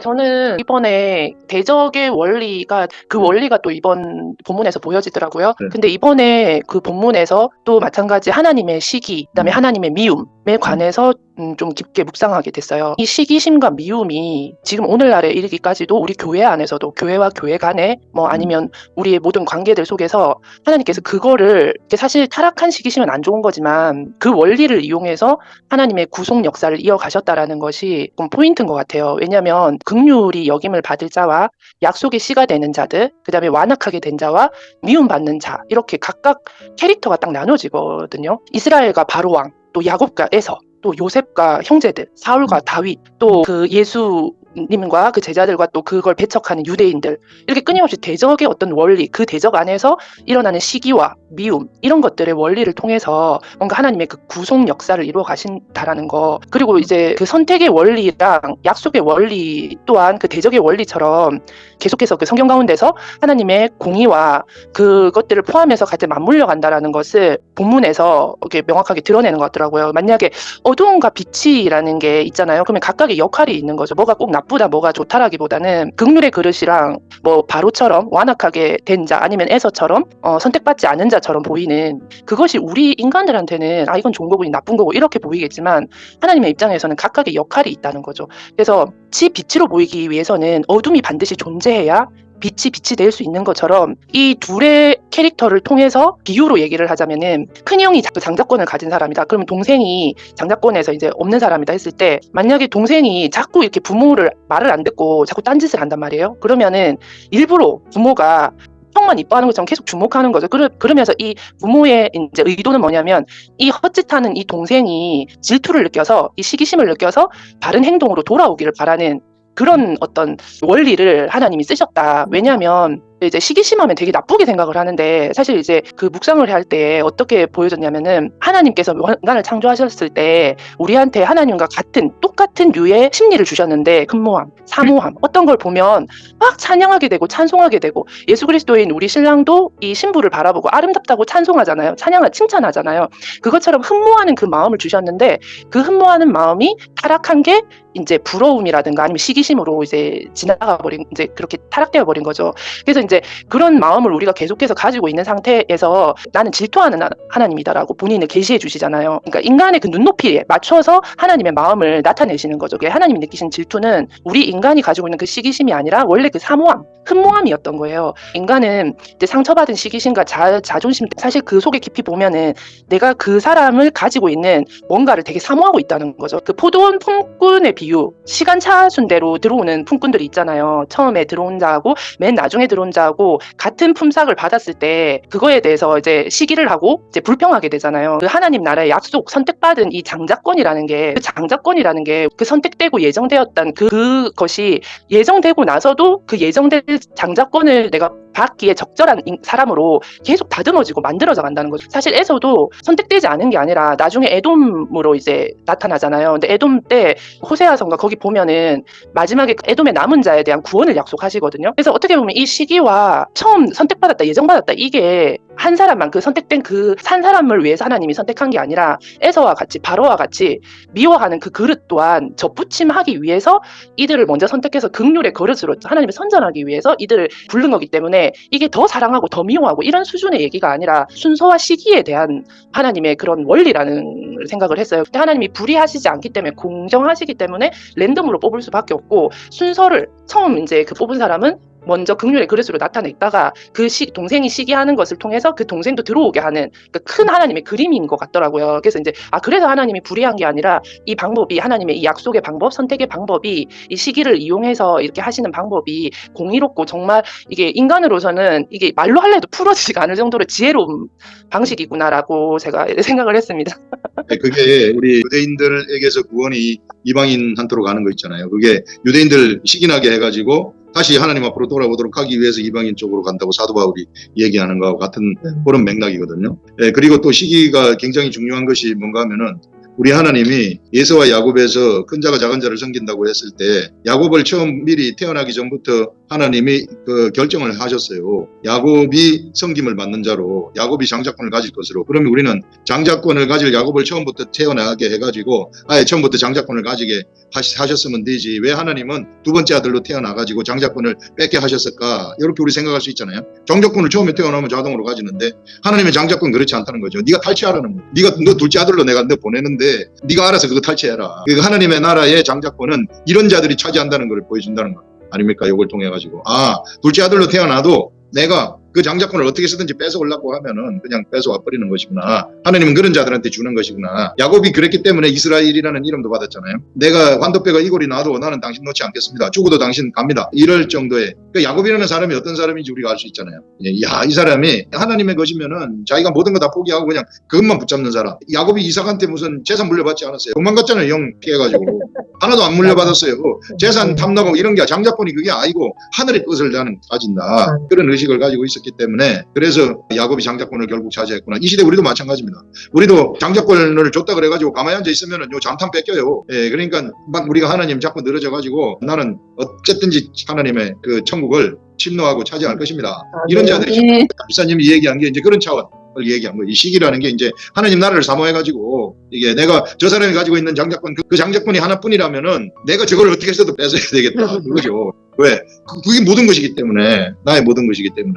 저는 이번에 대적의 원리가 그 원리가 또 이번 본문에서 보여지더라고요. 근데 이번에 그 본문에서 또 마찬가지 하나님의 시기, 그다음에 하나님의 미움에 관해서 좀 깊게 묵상하게 됐어요. 이 시기심과 미움이 지금 오늘날에 이르기까지도 우리 교회 안에서도 교회와 교회 간에 아니면 우리의 모든 관계들 속에서 하나님께서 그거를 사실 타락한 시기심은 안 좋은 거지만 그 원리를 이용해서 하나님의 구속 역사를 이어가셨다라는 것이 좀 포인트인 것 같아요. 왜냐하면 긍휼히 여김을 받을 자와 약속의 씨가 되는 자들, 그 다음에 완악하게 된 자와 미움받는 자, 이렇게 각각 캐릭터가 딱 나눠지거든요. 이스라엘과 바로왕, 또 야곱과 에서, 또 요셉과 형제들, 사울과 다윗, 또 그 예수님과 그 제자들과 또 그걸 배척하는 유대인들, 이렇게 끊임없이 대적의 어떤 원리, 그 대적 안에서 일어나는 시기와 미움, 이런 것들의 원리를 통해서 뭔가 하나님의 그 구속 역사를 이루어 가신다라는 거, 그리고 이제 그 선택의 원리랑 약속의 원리 또한 그 대적의 원리처럼 계속해서 그 성경 가운데서 하나님의 공의와 그것들을 포함해서 같이 맞물려 간다라는 것을 본문에서 이렇게 명확하게 드러내는 것 같더라고요. 만약에 어두움과 빛이라는 게 있잖아요. 그러면 각각의 역할이 있는 거죠. 뭐가 꼭 나쁘다, 뭐가 좋다라기보다는 긍휼의 그릇이랑 바로처럼 완악하게 된 자, 아니면 에서처럼 선택받지 않은 자처럼 보이는 그것이 우리 인간들한테는 이건 좋은 거고 나쁜 거고 이렇게 보이겠지만 하나님의 입장에서는 각각의 역할이 있다는 거죠. 그래서 빛으로 보이기 위해서는 어둠이 반드시 존재해야 빛이 될 수 있는 것처럼 이 둘의 캐릭터를 통해서 비유로 얘기를 하자면은 큰형이 장자권을 가진 사람이다. 그러면 동생이 장자권에서 이제 없는 사람이다 했을 때, 만약에 동생이 자꾸 이렇게 부모를 말을 안 듣고 자꾸 딴짓을 한단 말이에요. 그러면은 일부러 부모가 형만 이뻐하는 것처럼 계속 주목하는 거죠. 그러면서 이 부모의 이제 의도는 뭐냐면 이 헛짓하는 이 동생이 질투를 느껴서 이 시기심을 느껴서 바른 행동으로 돌아오기를 바라는 그런 어떤 원리를 하나님이 쓰셨다. 왜냐하면 이제 시기심하면 되게 나쁘게 생각을 하는데 사실 이제 그 묵상을 할 때 어떻게 보여졌냐면은 하나님께서 인간을 창조하셨을 때 우리한테 하나님과 똑같은 류의 심리를 주셨는데 흠모함, 사모함 어떤 걸 보면 막 찬양하게 되고 찬송하게 되고 예수 그리스도인 우리 신랑도 이 신부를 바라보고 아름답다고 찬송하잖아요. 칭찬하잖아요. 그것처럼 흠모하는 그 마음을 주셨는데 그 흠모하는 마음이 타락한 게 이제 부러움이라든가 아니면 시기심으로 이제 지나가 버린 이제 그렇게 타락되어 버린 거죠. 그래서 이제 그런 마음을 우리가 계속해서 가지고 있는 상태에서 나는 질투하는 하나님이다라고 본인을 계시해 주시잖아요. 그러니까 인간의 그 눈높이에 맞춰서 하나님의 마음을 나타내시는 거죠. 하나님이 느끼신 질투는 우리 인간이 가지고 있는 그 시기심이 아니라 원래 그 사모함, 흠모함이었던 거예요. 인간은 이제 상처받은 시기심과 자존심 사실 그 속에 깊이 보면은 내가 그 사람을 가지고 있는 뭔가를 되게 사모하고 있다는 거죠. 그 포도원 품꾼의 비유, 시간차 순대로 들어오는 품꾼들이 있잖아요. 처음에 들어온 자하고 맨 나중에 들어온 자하고 같은 품삯을 받았을 때 그거에 대해서 이제 시기를 하고 이제 불평하게 되잖아요. 그 하나님 나라의 약속, 선택받은 이 장자권이라는 게 그 선택되고 예정되었던 그것이 예정되고 나서도 그 예정된 장자권을 내가 받기에 적절한 사람으로 계속 다듬어지고 만들어져 간다는 거죠. 사실 에서도 선택되지 않은 게 아니라 나중에 에돔으로 이제 나타나잖아요. 근데 에돔 때 호세아서인가 거기 보면은 마지막에 에돔의 남은 자에 대한 구원을 약속하시거든요. 그래서 어떻게 보면 이 시기와 처음 선택받았다, 예정받았다 이게 한 사람만 그 선택된 그 산 사람을 위해서 하나님이 선택한 게 아니라 에서와 같이 바로와 같이 미워하는 그 그릇 또한 접붙임하기 위해서 이들을 먼저 선택해서 극률의 그릇으로 하나님을 선전하기 위해서 이들을 부른 거기 때문에 이게 더 사랑하고 더 미워하고 이런 수준의 얘기가 아니라 순서와 시기에 대한 하나님의 그런 원리라는 생각을 했어요. 근데 하나님이 불의하시지 않기 때문에 공정하시기 때문에 랜덤으로 뽑을 수밖에 없고 순서를 처음 이제 그 뽑은 사람은 먼저 극률의 그릇으로 나타냈다가 동생이 시기하는 것을 통해서 그 동생도 들어오게 하는 그 큰 하나님의 그림인 것 같더라고요. 그래서 이제 그래서 하나님이 불의한 게 아니라 이 방법이 하나님의 이 약속의 방법, 선택의 방법이 이 시기를 이용해서 이렇게 하시는 방법이 공의롭고 정말 이게 인간으로서는 이게 말로 할래도 풀어지지가 않을 정도로 지혜로운 방식이구나라고 제가 생각을 했습니다. 그게 우리 유대인들에게서 구원이 이방인한테로 가는 거 있잖아요. 그게 유대인들 시기나게 해가지고 다시 하나님 앞으로 돌아오도록 하기 위해서 이방인 쪽으로 간다고 사도 바울이 얘기하는 거하고 같은 그런 맥락이거든요. 그리고 또 시기가 굉장히 중요한 것이 뭔가 하면은 우리 하나님이 예서와 야곱에서 큰 자가 작은 자를 섬긴다고 했을 때 야곱을 처음 미리 태어나기 전부터 하나님이 그 결정을 하셨어요. 야곱이 섬김을 받는 자로 야곱이 장자권을 가질 것으로. 그러면 우리는 장자권을 가질 야곱을 처음부터 태어나게 해가지고 아예 처음부터 장자권을 가지게 하셨으면 되지. 왜 하나님은 두 번째 아들로 태어나가지고 장자권을 뺏게 하셨을까? 이렇게 우리 생각할 수 있잖아요. 장자권을 처음에 태어나면 자동으로 가지는데 하나님의 장자권 그렇지 않다는 거죠. 네가 탈취하라는 거예요. 너 둘째 아들로 내가 너 보내는데 네가 알아서 그거 탈취해라. 하나님의 나라의 장자권은 이런 자들이 차지한다는 걸 보여준다는 거 아닙니까? 이걸 통해 가지고 둘째 아들로 태어나도 내가 그 장자권을 어떻게 쓰든지 뺏어오려고 하면은 그냥 뺏어와 버리는 것이구나. 하나님은 그런 자들한테 주는 것이구나. 야곱이 그랬기 때문에 이스라엘이라는 이름도 받았잖아요. 내가 환도뼈가 이골이 나도 나는 당신 놓지 않겠습니다. 죽어도 당신 갑니다. 이럴 정도의 야곱이라는 사람이 어떤 사람인지 우리가 알 수 있잖아요. 이 사람이 하나님의 것이면은 자기가 모든 거 다 포기하고 그냥 그것만 붙잡는 사람. 야곱이 이삭한테 무슨 재산 물려받지 않았어요. 도망갔잖아요. 영 피해가지고. 하나도 안 물려받았어요. 재산 탐나고 이런 게 장자권이 그게 아니고 하늘의 뜻을 나는 가진다. 그런 의식을 가지고 있었기 때문에 그래서 야곱이 장자권을 결국 차지했구나. 이 시대 우리도 마찬가지입니다. 우리도 장자권을 줬다 그래가지고 가만히 앉아 있으면은 요 잠탄 뺏겨요. 그러니까 막 우리가 하나님 자꾸 늘어져가지고 나는 어쨌든지 하나님의 그 천국을 침노하고 차지할 것입니다. 이런 자들이 집사님이 얘기한 게 이제 그런 차원. 얘기한 거예요. 이 시기라는 게 이제 하나님 나라를 사모해가지고 이게 내가 저 사람이 가지고 있는 장자권 그 장자권이 하나뿐이라면은 내가 저걸 어떻게 해서도 뺏어야 되겠다. 그거죠. 왜? 그게 모든 것이기 때문에 나의 모든 것이기 때문에.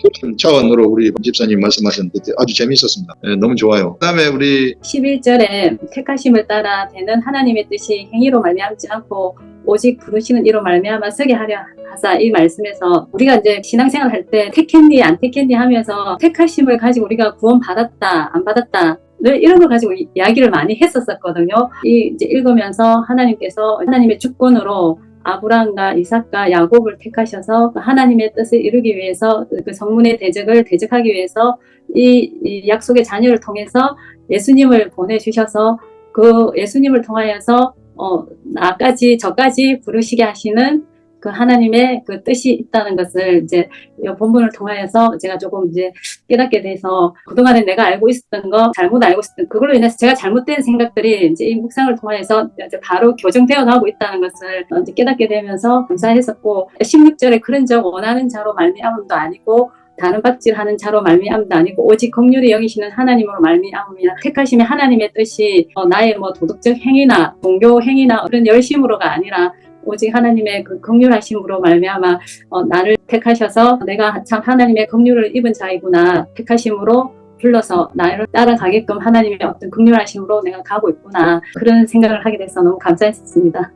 그런 차원으로 우리 집사님 말씀하셨는데 아주 재미있었습니다. 너무 좋아요. 그다음에 우리 11절에 택하심을 따라 되는 하나님의 뜻이 행위로 말미암지 않고 오직 부르시는 이로 말미암아 서게 하려 하사 이 말씀에서 우리가 이제 신앙생활 할 때 택했니 안 택했니 하면서 택하심을 가지고 우리가 구원 받았다 안 받았다 늘 이런 걸 가지고 이야기를 많이 했었거든요. 이제 읽으면서 하나님께서 하나님의 주권으로 아브라함과 이삭과 야곱을 택하셔서 하나님의 뜻을 이루기 위해서 그 성문의 대적을 대적하기 위해서 이 약속의 자녀를 통해서 예수님을 보내주셔서 그 예수님을 통하여서 나까지 저까지 부르시게 하시는 그 하나님의 그 뜻이 있다는 것을 이제 이 본문을 통하여서 제가 조금 이제 깨닫게 돼서 그동안에 내가 알고 있었던 거, 잘못 알고 있었던 그걸로 인해서 제가 잘못된 생각들이 이제 이 묵상을 통해서 이제 바로 교정되어 나오고 있다는 것을 이제 깨닫게 되면서 감사했었고 16절에 그런 적 원하는 자로 말미암음도 아니고 다른 박질하는 자로 말미암도 아니고 오직 긍휼히 여기시는 하나님으로 말미암음이나 택하심의 하나님의 뜻이 나의 뭐 도덕적 행위나 종교 행위나 그런 열심으로가 아니라 오직 하나님의 그 긍휼하심으로 말미암아 나를 택하셔서 내가 참 하나님의 긍휼을 입은 자이구나 택하심으로 불러서 나를 따라가게끔 하나님의 어떤 긍휼하심으로 내가 가고 있구나 그런 생각을 하게 돼서 너무 감사했었습니다.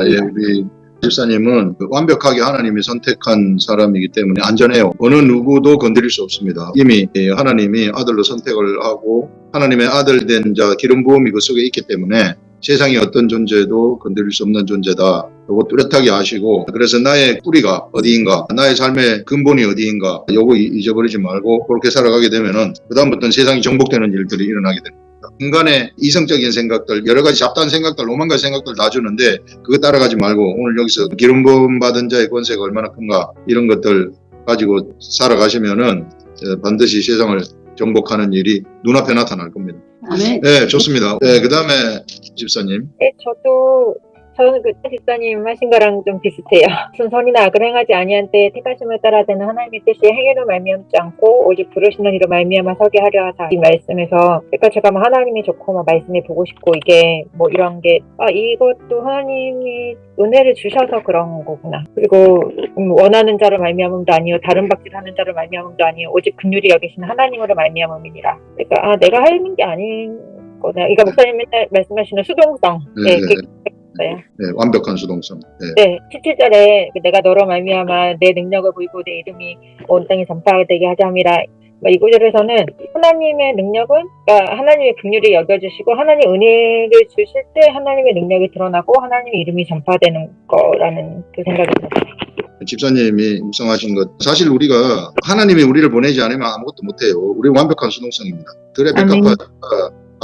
예, 우리 집사님은 완벽하게 하나님이 선택한 사람이기 때문에 안전해요. 어느 누구도 건드릴 수 없습니다. 이미 하나님이 아들로 선택을 하고 하나님의 아들 된 자 기름 부음이 그 속에 있기 때문에 세상의 어떤 존재도 건드릴 수 없는 존재다. 요거 뚜렷하게 아시고 그래서 나의 뿌리가 어디인가 나의 삶의 근본이 어디인가 요거 잊어버리지 말고 그렇게 살아가게 되면은 그다음부터는 세상이 정복되는 일들이 일어나게 됩니다. 인간의 이성적인 생각들 여러 가지 잡다한 생각들 오만 가지 생각들 다 주는데 그거 따라가지 말고 오늘 여기서 기름 부음 받은 자의 권세가 얼마나 큰가 이런 것들 가지고 살아가시면은 반드시 세상을 정복하는 일이 눈앞에 나타날 겁니다. 네, 좋습니다. 네, 그 다음에 집사님. 네, 저는 그 집사님 하신 거랑 좀 비슷해요. 무슨 선이나 악을 행하지 아니한 때에 택하심을 따라 되는 하나님의 뜻이 행위로 말미암지 않고 오직 부르시는 이로 말미암아 서게 하려 하사 이 말씀에서 그러니까 제가 뭐 하나님이 좋고 뭐 말씀이 보고 싶고 이게 뭐 이런 게 이것도 하나님이 은혜를 주셔서 그런 거구나. 그리고 원하는 자로 말미암음도 아니요 다른 박질하는 자로 말미암음도 아니요 오직 긍휼히 여기시는 하나님으로 말미암음이니라. 그러니까 내가 하는 게 아닌 거다. 그러니까 목사님 맨날 말씀하시는 수동성. 네. 네, 완벽한 수동성. 네, 17절에 내가 너로 말미암아 내 능력을 보이고 내 이름이 온 땅에 전파되게 하자 함이라. 이 구절에서는 하나님의 능력은 그러니까 하나님의 긍휼히 여겨주시고 하나님 은혜를 주실 때 하나님의 능력이 드러나고 하나님의 이름이 전파되는 거라는 그 생각이 듭니다. 집사님이 묵상하신 것 사실 우리가 하나님이 우리를 보내지 않으면 아무것도 못해요. 우리는 완벽한 수동성입니다. 들의 백합화가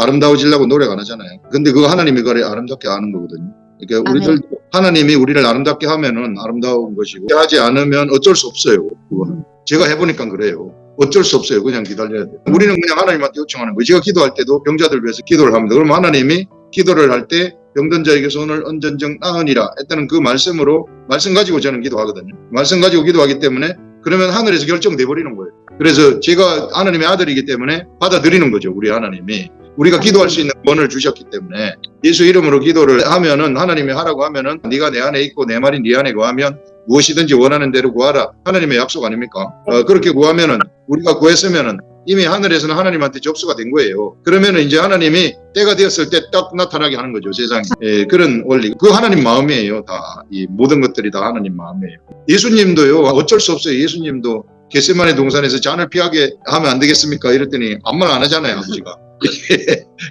아름다워지려고 노력 안 하잖아요. 근데 그거 하나님이 그걸 아름답게 하는 거거든요. 그러니까 우리들도 하나님이 우리를 아름답게 하면은 아름다운 것이고 하지 않으면 어쩔 수 없어요. 그거는 제가 해보니까 그래요. 어쩔 수 없어요. 그냥 기다려야 돼요. 우리는 그냥 하나님한테 요청하는 거예요. 제가 기도할 때도 병자들 위해서 기도를 합니다. 그러면 하나님이 기도를 할 때 병든 자에게 손을 얹은즉 나으니라 했다는 그 말씀으로 말씀 가지고 저는 기도하거든요. 말씀 가지고 기도하기 때문에 그러면 하늘에서 결정돼 버리는 거예요. 그래서 제가 하나님의 아들이기 때문에 받아들이는 거죠. 우리 하나님이. 우리가 기도할 수 있는 권을 주셨기 때문에 예수 이름으로 기도를 하면은 하나님이 하라고 하면은 네가 내 안에 있고 내 말이 네 안에 거하면 무엇이든지 원하는 대로 구하라. 하나님의 약속 아닙니까? 그렇게 구하면은 우리가 구했으면은 이미 하늘에서는 하나님한테 접수가 된 거예요. 그러면은 이제 하나님이 때가 되었을 때 딱 나타나게 하는 거죠, 세상에. 그런 원리. 그 하나님 마음이에요, 다. 이 모든 것들이 다 하나님 마음이에요. 예수님도요, 어쩔 수 없어요. 예수님도 겟세마네 동산에서 잔을 피하게 하면 안 되겠습니까? 이랬더니 아무 말 안 하잖아요, 아버지가.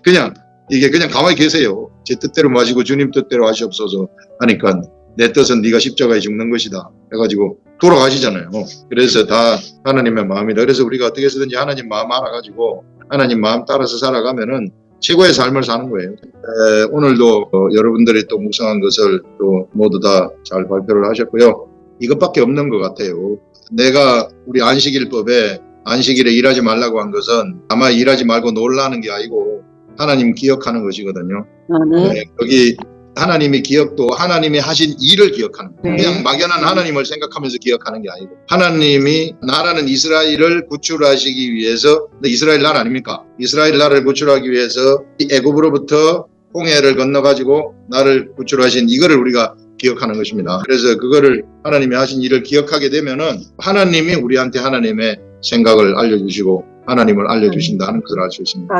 그냥 가만히 계세요. 제 뜻대로 마시고 주님 뜻대로 하시옵소서 하니까 내 뜻은 네가 십자가에 죽는 것이다 해가지고 돌아가시잖아요. 그래서 다 하나님의 마음이다. 그래서 우리가 어떻게 해서든지 하나님 마음 알아가지고 하나님 마음 따라서 살아가면은 최고의 삶을 사는 거예요. 오늘도 여러분들이 또 묵상한 것을 또 모두 다 잘 발표를 하셨고요. 이것밖에 없는 것 같아요. 내가 우리 안식일법에 안식일에 일하지 말라고 한 것은 아마 일하지 말고 놀라는 게 아니고 하나님 기억하는 것이거든요. 여기 하나님이 기억도 하나님이 하신 일을 기억하는 거예요. 그냥 막연한 하나님을 생각하면서 기억하는 게 아니고 하나님이 나라는 이스라엘을 구출하시기 위해서 이스라엘 나라 아닙니까? 이스라엘 나라를 구출하기 위해서 애굽으로부터 홍해를 건너가지고 나를 구출하신 이거를 우리가 기억하는 것입니다. 그래서 그거를 하나님이 하신 일을 기억하게 되면은 하나님이 우리한테 하나님의 생각을 알려주시고 하나님을 알려주신다는 것을 알 수 있습니다.